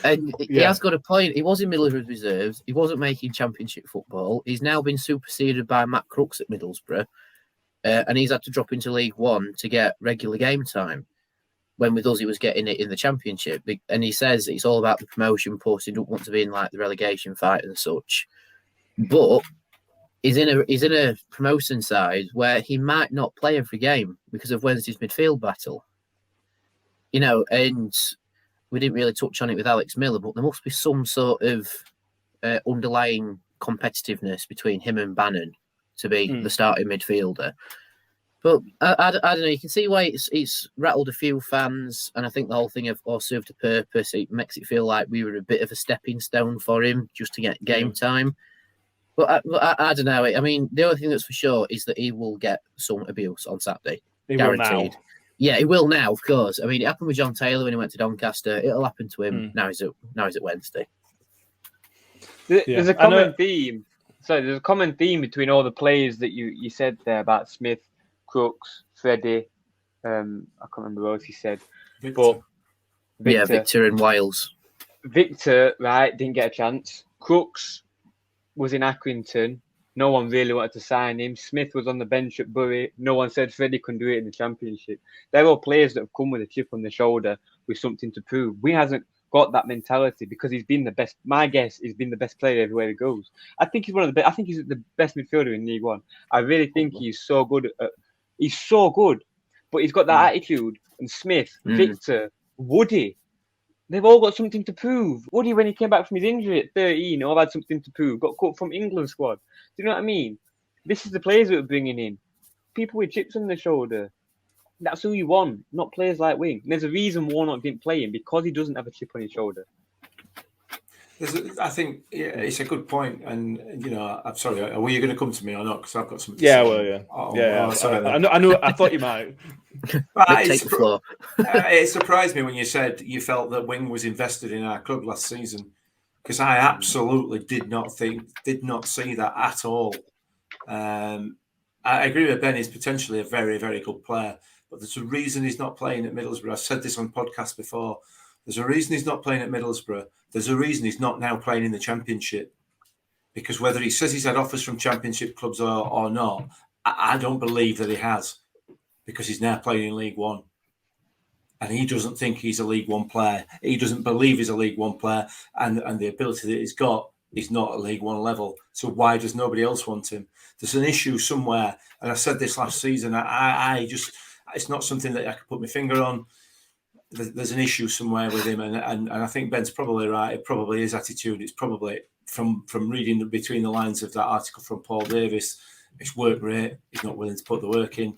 And he has got a point. He was in Middlesbrough's reserves. He wasn't making Championship football. He's now been superseded by Matt Crooks at Middlesbrough. And he's had to drop into League One to get regular game time. When with us, he was getting it in the Championship. And he says it's all about the promotion push. He don't want to be in like the relegation fight and such. But he's in a promotion side where he might not play every game because of Wednesday's midfield battle. And we didn't really touch on it with Alex Miller, but there must be some sort of underlying competitiveness between him and Bannon to be the starting midfielder. But I don't know. You can see why it's rattled a few fans, and I think the whole thing served a purpose. It makes it feel like we were a bit of a stepping stone for him just to get game time. But I don't know. I mean, the only thing that's for sure is that he will get some abuse on Saturday. He guaranteed. will now. Yeah, he will now, of course. I mean, it happened with John Taylor when he went to Doncaster. It'll happen to him. Now he's at Wednesday. There's a common theme. So there's a common theme between all the players that you said there about Smith, Crooks, Freddie. I can't remember what else he said. Victor. But Victor and Wiles. Victor, right, didn't get a chance. Crooks was in Accrington. No one really wanted to sign him. Smith was on the bench at Bury. No one said Freddie couldn't do it in the Championship. They're all players that have come with a chip on the shoulder with something to prove. We hasn't got that mentality because he's been the best. My guess, he's been the best player everywhere he goes. I think he's one of the best. I think he's the best midfielder in League One. I really think he's so good. He's so good, but he's got that attitude. And Smith, Victor, Woody, they've all got something to prove. Woody, when he came back from his injury at 13, all had something to prove. Got cut from England squad. Do you know what I mean? This is the players that we're bringing in. People with chips on their shoulder. That's who you want, not players like Wing. And there's a reason Warnock didn't play him, because he doesn't have a chip on his shoulder. I think it's a good point, and I'm sorry. Were you going to come to me or not? Because I've got something. Sorry. I knew. I thought you might. It surprised me when you said you felt that Wing was invested in our club last season, because I absolutely did not see that at all. I agree with Ben. He's potentially a very, very good player, but there's a reason he's not playing at Middlesbrough. I've said this on podcasts before. There's a reason he's not playing at Middlesbrough. There's a reason he's not now playing in the Championship. Because whether he says he's had offers from Championship clubs or not, I don't believe that he has. Because he's now playing in League One. And he doesn't think he's a League One player. He doesn't believe he's a League One player. And the ability that he's got is not at League One level. So why does nobody else want him? There's an issue somewhere. And I said this last season. I just, it's not something that I can put my finger on. There's an issue somewhere with him, and I think Ben's probably right. It probably his attitude. It's probably from reading between the lines of that article from Paul Davis. It's work rate. He's not willing to put the work in.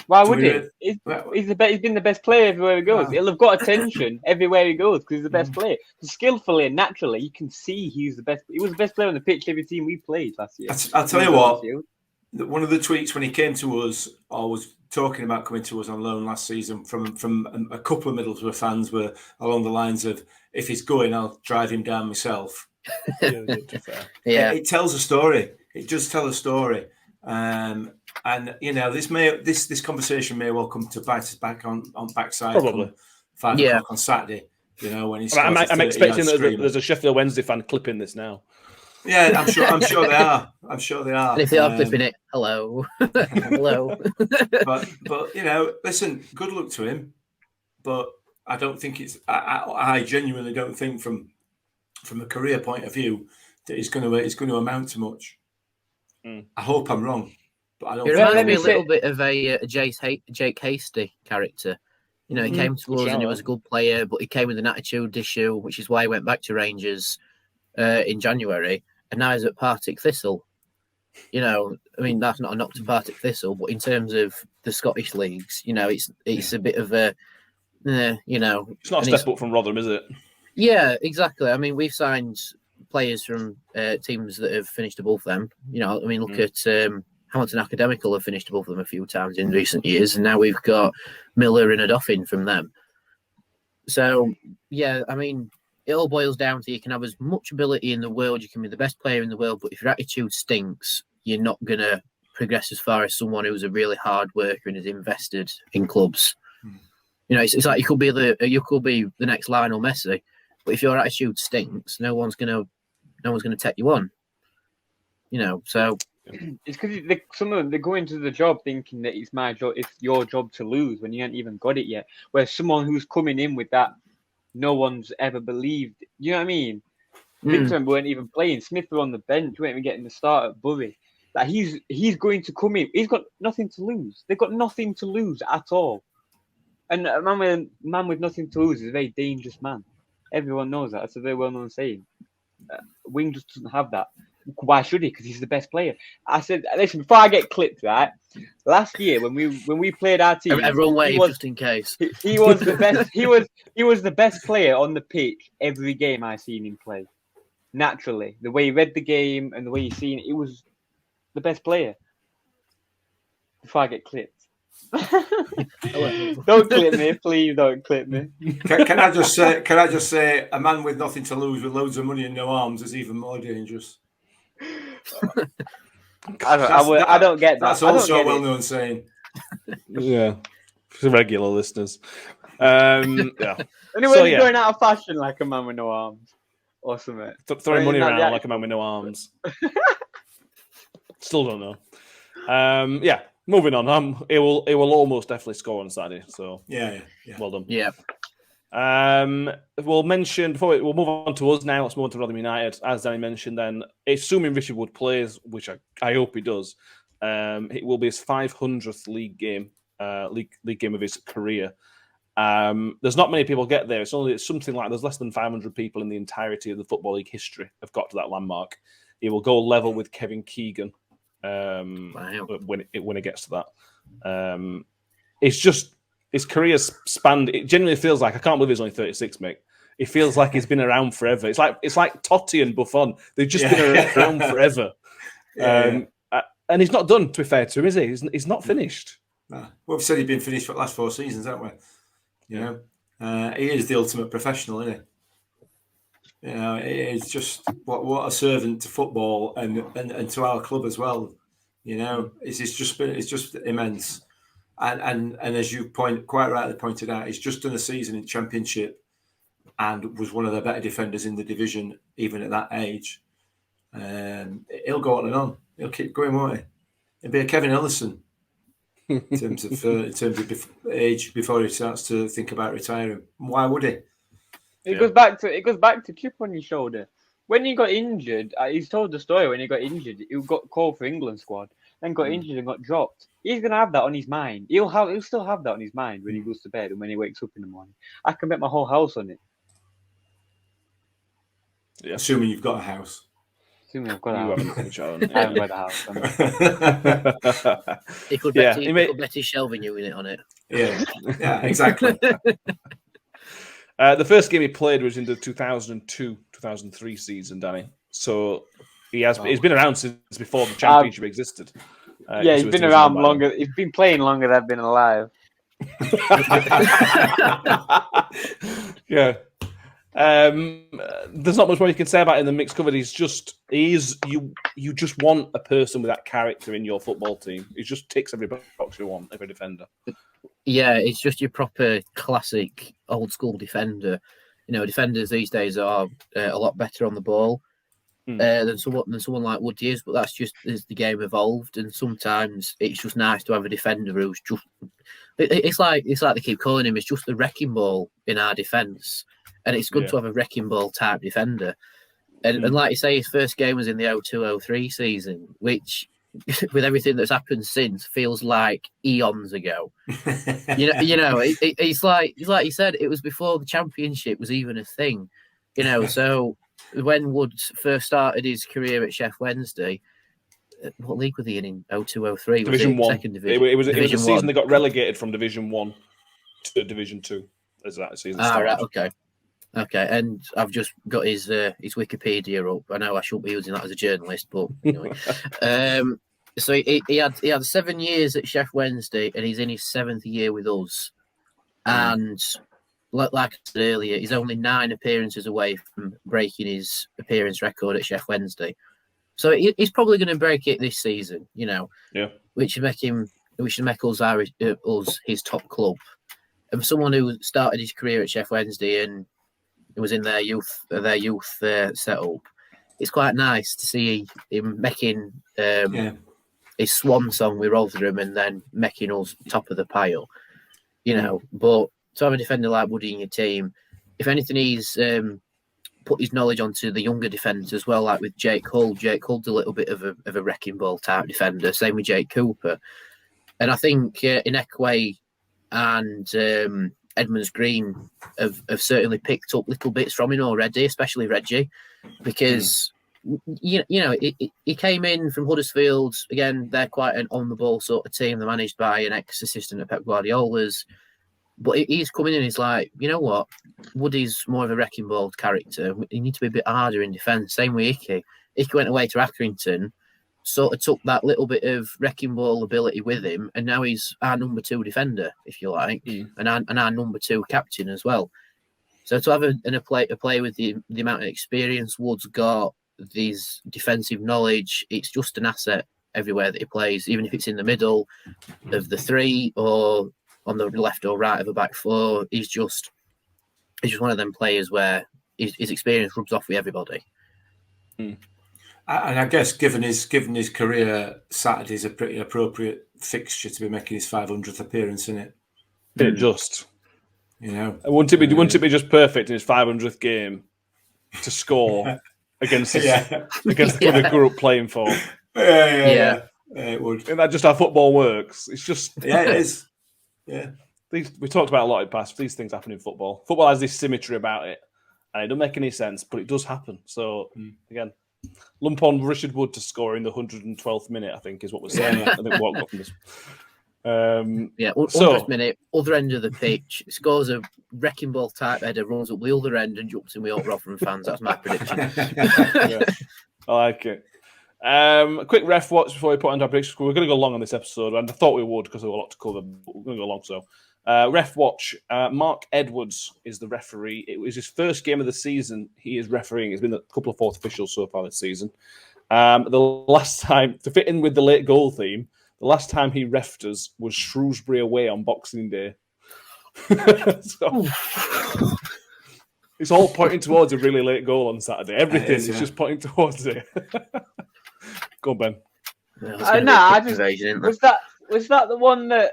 Why would he? He's been the best player everywhere he goes. He'll have got attention everywhere he goes because he's the best player. Skillfully and naturally, you can see he's the best. He was the best player on the pitch every team we played last year. I'll tell you what. One of the tweets when he came to us, or was talking about coming to us on loan last season, from a couple of Middlesbrough fans were along the lines of, "If he's going, I'll drive him down myself." It tells a story. It does tell a story, and this conversation may well come to bite us back on backside. Probably 5 o'clock on Saturday. When he's. I'm expecting that there's a Sheffield Wednesday fan clipping this now. Yeah, I'm sure they are. I'm sure they are. And if they are clipping it, hello. Hello. but listen, good luck to him. But I don't think it's I genuinely don't think from a career point of view that it's going to amount to much. I hope I'm wrong. But I don't. It reminds me a little bit of a Jake Hasty character. He came to us and he was a good player, but he came with an attitude issue, which is why he went back to Rangers in January, and now he's at Partick Thistle. You know, I mean, that's not a knock to Partick Thistle, but in terms of the Scottish leagues, you know, it's a bit of a, you know, It's not a step up from Rotherham, is it? Yeah, exactly. I mean, we've signed players from teams that have finished above them. You know, I mean, look at Hamilton Academical have finished above them a few times in recent years, and now we've got Miller and a Doffin from them. So, yeah, I mean, it all boils down to you can have as much ability in the world, you can be the best player in the world, but if your attitude stinks, you're not going to progress as far as someone who's a really hard worker and is invested in clubs. You know, it's like you could be the next Lionel Messi, but if your attitude stinks, no one's gonna take you on. You know, so it's because some of them they go into the job thinking that it's my job, it's your job to lose when you haven't even got it yet. Whereas someone who's coming in with that, no one's ever believed. You know what I mean? Victor weren't even playing. Smith were on the bench, weren't even getting the start at Bury. That he's going to come in. He's got nothing to lose. They've got nothing to lose at all. And a man with nothing to lose is a very dangerous man. Everyone knows that. It's a very well-known saying. Wing just doesn't have that. Why should he? Because he's the best player. I said, listen, before I get clipped, right? Last year when we played our team, everyone wave just in case. He was the best. He was the best player on the pitch every game I seen him play. Naturally, the way he read the game and the way he seen it, he was the best player. Before I get clipped. Don't clip me, please. Don't clip me. Can I just say, a man with nothing to lose with loads of money and no arms is even more dangerous. I don't get that. That's also a well-known saying. Yeah, for regular listeners. Yeah. Anyway, going out of fashion like a man with no arms or something. Throwing money around like a man with no arms. Still don't know. Yeah. Moving on, it will almost definitely score on Saturday. So yeah. Well done. Yeah. We'll mention we'll move on to us now. Let's move on to Rotherham United. As Danny mentioned, then assuming Richard Wood plays, which I hope he does, it will be his 500th league game of his career. There's not many people get there. It's something like there's less than 500 people in the entirety of the Football League history have got to that landmark. He will go level with Kevin Keegan. When it gets to that, it's just his career's spanned. It genuinely feels like I can't believe he's only 36, mate. It feels like he's been around forever. It's like Totti and Buffon. They've just been around forever. And he's not done. To be fair to him, is he? He's not finished. No. We've said he's been finished for the last 4 seasons, haven't we? You know, he is the ultimate professional, isn't he? You know, it's just what a servant to football and to our club as well. You know, it's just immense. And as you quite rightly pointed out, he's just done a season in Championship and was one of the better defenders in the division, even at that age. He'll go on and on. He'll keep going, won't he? He'll be a Kevin Ellison in terms of age before he starts to think about retiring. Why would he? It goes back to chip on your shoulder. When he got injured, he's told the story. When he got injured, he got called for England squad, then got injured and got dropped. He's gonna have that on his mind. He'll still have that on his mind when he goes to bed and when he wakes up in the morning. I can bet my whole house on it. Yeah. Assuming you've got a house. Assuming I've got a house. I haven't got a house. He could bet his shelving unit on it. Yeah, exactly. The first game he played was in the 2002-2003 season, Danny. So he's been around since before the Championship existed. He's been around longer. He's been playing longer than I've been alive. Yeah. There's not much more you can say about it in the mixed cover. You just want a person with that character in your football team. He just ticks every box you want, every defender. Yeah, it's just your proper classic old school defender. You know, defenders these days are a lot better on the ball than someone like Woody is, but that's just as the game evolved. And sometimes it's just nice to have a defender who's just. It's like they keep calling him. It's just the wrecking ball in our defence, and it's good to have a wrecking ball type defender. And like you say, his first game was in the 02-03 season, which, with everything that's happened since, feels like eons ago. It's like you said, it was before the Championship was even a thing. You know, so when Woods first started his career at Sheffield Wednesday, what league were they in 02-03? Division was it 1. Second division. It was the Division season 1. they got relegated from Division 1 to Division 2. As that season started. Right, okay. And I've just got his Wikipedia up. I know I shouldn't be using that as a journalist, but anyway. So he had 7 years at Sheff Wednesday, and he's in his 7th year with us. And like I said earlier, he's only 9 appearances away from breaking his appearance record at Sheff Wednesday. So he's probably going to break it this season, which should make us his top club. And for someone who started his career at Sheff Wednesday and was in their youth setup, it's quite nice to see him making his swan song with Rotherham and then making us top of the pile. But to have a defender like Woody in your team, if anything, he's put his knowledge onto the younger defenders as well, like with Jake Hull. Jake Hull's a little bit of a wrecking ball type defender, same with Jake Cooper. And I think Inekwe and Edmonds Green have certainly picked up little bits from him already, especially Reggie, because he came in from Huddersfield. Again, they're quite an on-the-ball sort of team. They're managed by an ex-assistant at Pep Guardiola's. But he's coming in, he's like, you know what? Woody's more of a wrecking ball character. You need to be a bit harder in defence. Same with Icky. Icky went away to Accrington, sort of took that little bit of wrecking ball ability with him, and now he's our number 2 defender, if you like, and our number 2 captain as well. So to have a play with the amount of experience Wood's got, these defensive knowledge, it's just an asset everywhere that he plays, even if it's in the middle of the 3 or on the left or right of a back 4. He's just one of them players where his experience rubs off with everybody. And I guess given his career, Saturday's a pretty appropriate fixture to be making his 500th appearance, isn't it? It just, wouldn't it be just perfect in his 500th game to score against the club he grew up playing for? Yeah, it would. Isn't that just how football works? It's just it is. Yeah, we talked about a lot in the past. These things happen in football. Football has this symmetry about it, and it doesn't make any sense, but it does happen. So again, lump on Richard Wood to score in the 112th minute, I think, is what we're saying. I think what got from this. 100th minute, other end of the pitch, scores a wrecking ball type header, runs up the other end and jumps in with all Rotherham fans. That's my prediction. I like it. A quick ref watch before we put into our predictions. We're going to go long on this episode, and I thought we would because we've got a lot to cover, but we're going to go long. So, ref watch. Mark Edwards is the referee. It was his first game of the season. He is refereeing. There's been a couple of fourth officials so far this season. The last time, to fit in with the late goal theme, the last time he refed us was Shrewsbury away on Boxing Day. So, it's all pointing towards a really late goal on Saturday. Everything is just pointing towards it. Go on, Ben. Was that the one that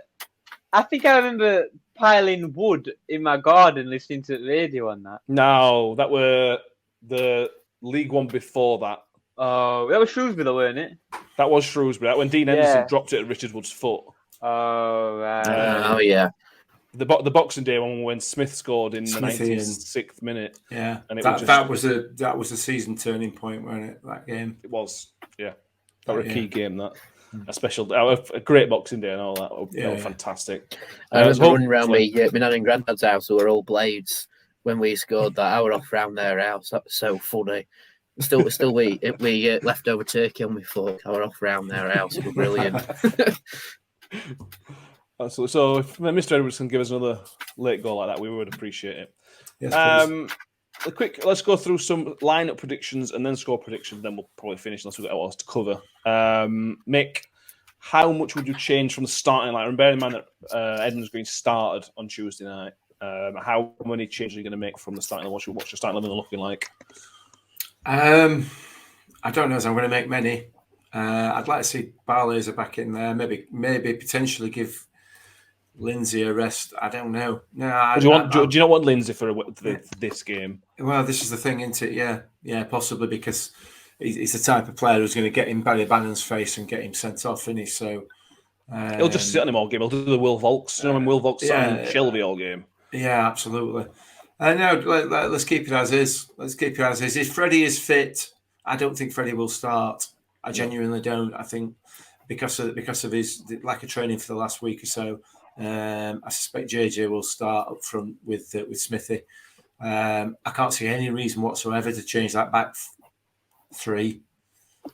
I think I remember piling wood in my garden listening to the radio on that? No, that were the League One before that. Oh, that was Shrewsbury, though, weren't it? That was Shrewsbury. That when Dean Henderson dropped it at Richard Wood's foot. Oh, right. The Boxing Day one when Smith scored in the 96th minute. Yeah, and that was a season turning point, wasn't it? That game. It was. Yeah, that was a key game. That a great Boxing Day and all that. That was fantastic. I remember running around my nan and granddad's house who were all blades when we scored that. I were off round their house. That was so funny. Still, we leftover turkey on my fork. I were off round their house. It was brilliant. So if Mr. Edwards can give us another late goal like that, we would appreciate it. Yes, let's go through some lineup predictions and then score predictions. Then we'll probably finish unless we've got else to cover. Mick, how much would you change from the starting line? And bear in mind that Edmonds Green started on Tuesday night. How many changes are you going to make from the starting line? What's your starting line looking like? I don't know if I'm going to make many. I'd like to see Barlaser back in there. Maybe potentially give Lindsay a rest. I don't know. No, do you not want Lindsay for this game? Well, this is the thing, isn't it? Yeah, possibly because he's the type of player who's going to get in Barry Bannon's face and get him sent off, isn't he? So he'll just sit on him all game. He'll do the Will Volks. You know when Will Volks sat on Shelby all game. Yeah, absolutely. No, let's keep it as is. If Freddie is fit, I don't think Freddie will start. I genuinely don't. I think because of his lack of training for the last week or so, I suspect JJ will start up front with Smithy. I can't see any reason whatsoever to change that back three.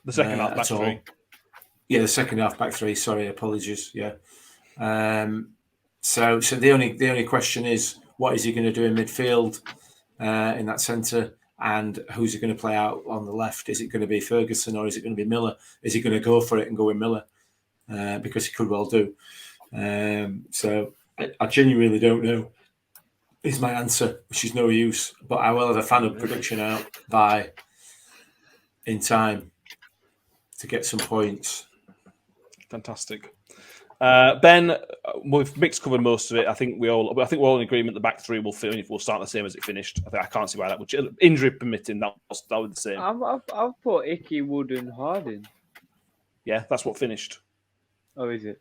The second half back three. Yeah, the second half back three. Sorry, apologies. Yeah. So the only question is, what is he going to do in midfield, in that centre, and who's he going to play out on the left? Is it going to be Ferguson or is it going to be Miller? Is he going to go for it and go with Miller? Because he could well do. So I genuinely don't know. Is my answer, which is no use. But I will have a fan of prediction out in time to get some points. Fantastic. Ben, Mick's covered most of it. I think we're all in agreement. The back three will start the same as it finished. I can't see why that would, injury permitting, that was the same. I've put Icky, Wood, and Harding. Yeah, that's what finished. Oh, is it?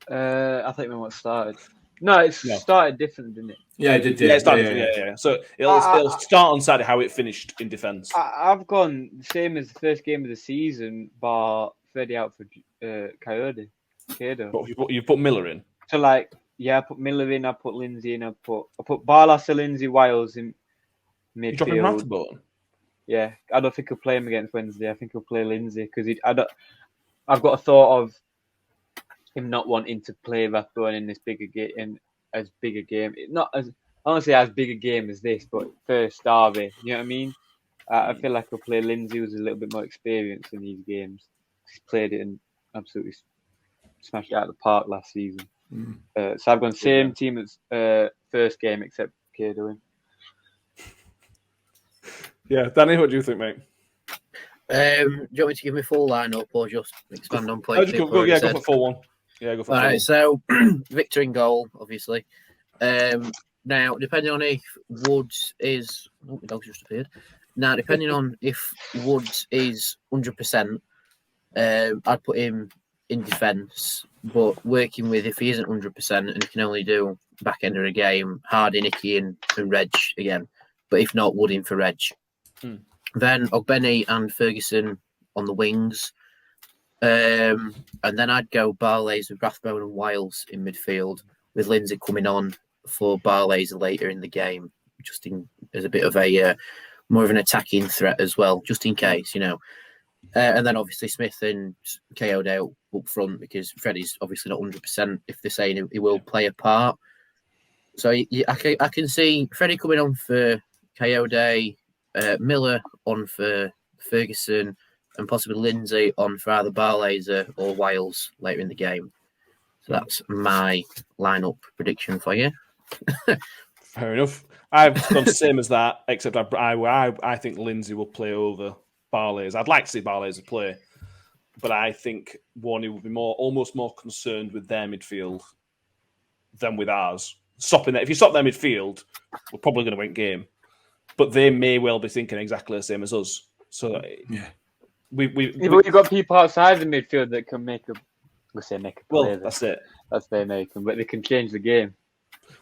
I think when what started. No, it started different, didn't it? Yeah, it did. Yeah, it started. Yeah. So it'll start on Saturday how it finished in defence. I've gone the same as the first game of the season, bar Freddie out for Coyote. But you put Miller in. So I put Miller in. I put Lindsay in. I put Barlas, Lindsay, Wiles in midfield. You dropping Rathbone? Yeah, I don't think he'll play him against Wednesday. I think he'll play Lindsay because I've got a thought of him not wanting to play Rathbone in this bigger game, as big a game. Not as honestly as big a game as this, but first derby. You know what I mean? I feel like he'll play Lindsay, who's a little bit more experienced in these games. He's played it and absolutely smashed it out of the park last season. So I've gone same team as first game except Kado in. Yeah, Danny, what do you think, mate? Do you want me to give me full lineup or just expand on points? Go for full one. Yeah, go for full one. All right, so Victor in goal, obviously. Now, depending on if Woods is... Oh, my dog's just appeared. Now, depending on if Woods is 100%, I'd put him in defence, but working with if he isn't 100% and he can only do back end of the game, Hardy, Nicky and Reg again. But if not, Wood in for Reg. Then Ogbeni and Ferguson on the wings. And then I'd go Barlays with Rathbone and Wiles in midfield, with Lindsay coming on for Barlays later in the game, just as a bit of a more of an attacking threat as well, just in case, and then obviously Smith and KO'd out up front because Freddie's obviously not 100% if they're saying he will play a part. So I can see Freddie coming on for KO'd, Miller on for Ferguson, and possibly Lindsay on for either Barlays or Wiles later in the game. So that's my lineup prediction for you. Fair enough. I've gone the same as that, except I think Lindsay will play over Barlays. I'd like to see Barlays play, but I think Warney will be almost more concerned with their midfield than with ours. Stopping that. If you stop their midfield, we're probably going to win game. But they may well be thinking exactly the same as us. So yeah, we've got people outside the midfield that can make a play. Well, that's it. That's their making, but they can change the game.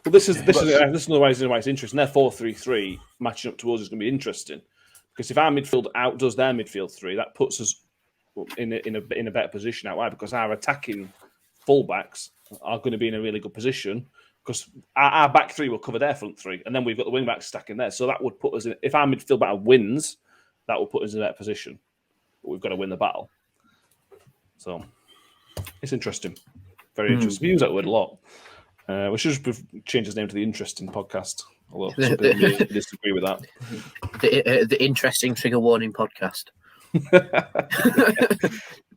Well, this is another why it's interesting. Their 4-3-3 matching up to us is going to be interesting because if our midfield outdoes their midfield three, that puts us in a better position out wide because our attacking fullbacks are going to be in a really good position because our back three will cover their front three, and then we've got the wing backs stacking there. So that would put us in. If our midfield battle wins, that will put us in a better position. But we've got to win the battle. So it's interesting, very interesting. We use that word a lot. We should just change his name to the Interesting Podcast. Although some people may disagree with that. The Interesting Trigger Warning Podcast.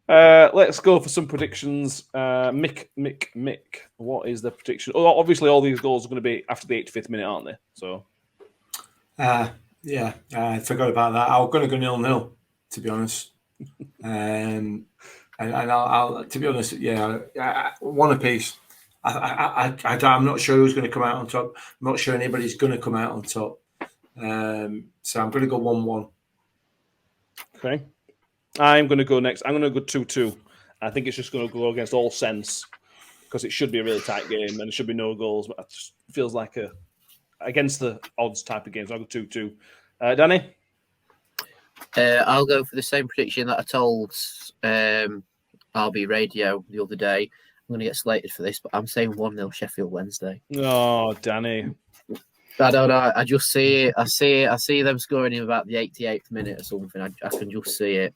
Let's go for some predictions. Mick, what is the prediction? Oh, obviously, all these goals are going to be after the 85th minute, aren't they? So, yeah, I forgot about that. I'm going to go 0-0, to be honest. And I'll to be honest, one apiece. I'm not sure who's going to come out on top. I'm not sure anybody's going to come out on top. So I'm going to go 1-1. Okay. I'm going to go next. I'm going to go 2-2. I think it's just going to go against all sense because it should be a really tight game and it should be no goals. But it just feels like against the odds type of games. So I'll go 2-2. Danny? I'll go for the same prediction that I told RB Radio the other day. I'm going to get slated for this, but I'm saying 1-0 Sheffield Wednesday. Oh, Danny. I don't know. I just see it. I see them scoring in about the 88th minute or something. I can just see it.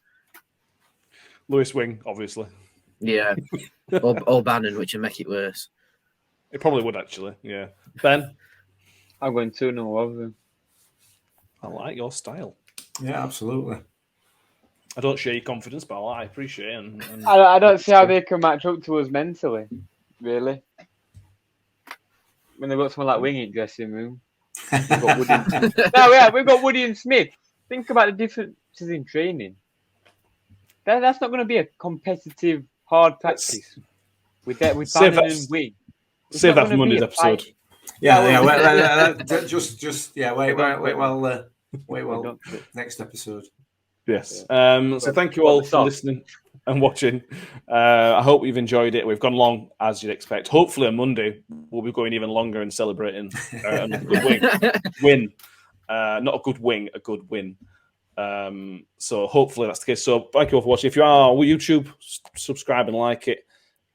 Lewis Wing, obviously. Yeah. or Bannon, which would make it worse. It probably would, actually. Yeah. Ben? I'm going 2-0 Rotherham. I like your style. Yeah, absolutely. I don't share your confidence, but I appreciate it. And I don't see how they can match up to us mentally, really. When they've got someone like Wing in dressing room. We've got Woody and... we've got Woody and Smith. Think about the differences in training. That's not going to be a competitive, hard practice with Bannon and Wing. Save that for Monday's episode. Wait well. Next episode. Yes. So thank you all for listening and watching. I hope you've enjoyed it. We've gone long, as you'd expect. Hopefully on Monday, we'll be going even longer and celebrating a good win. Not a good wing, a good win. So hopefully that's the case. So thank you all for watching. If you are on YouTube, subscribe and like it.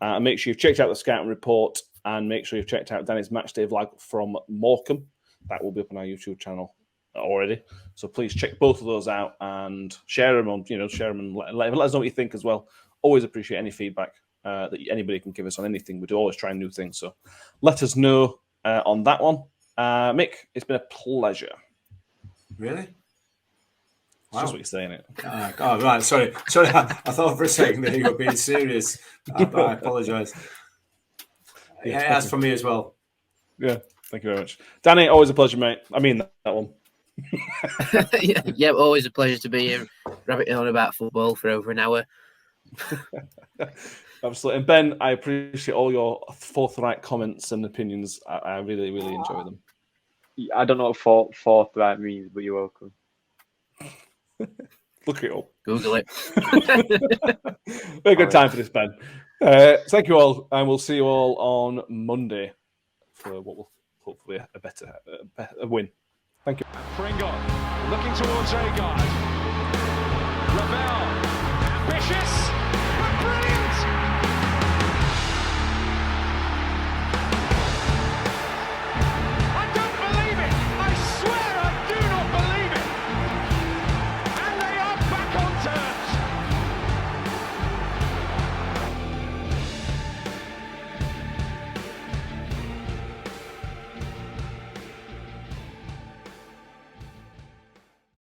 And make sure you've checked out the scouting report and make sure you've checked out Danny's matchday vlog from Morecambe. That will be up on our YouTube channel already. So please check both of those out and share them on, share them and let us know what you think as well. Always appreciate any feedback that anybody can give us on anything. We do always try new things. So let us know on that one. Mick, it's been a pleasure. Really? Wow. That's just what you're saying, it. Oh, right. Sorry. I thought for a second that you were being serious. I apologise. Yeah, that's for me as well. Yeah, thank you very much. Danny, always a pleasure, mate. I mean that one. Yeah, always a pleasure to be here, rabbiting on about football for over an hour. Absolutely. And Ben, I appreciate all your forthright comments and opinions. I really, really enjoy them. I don't know what forthright means, but you're welcome. Look it up. Google it. Very good time for this, Ben. Thank you all, and we'll see you all on Monday for what will hopefully a better win. Thank you. Pringle looking towards Agard.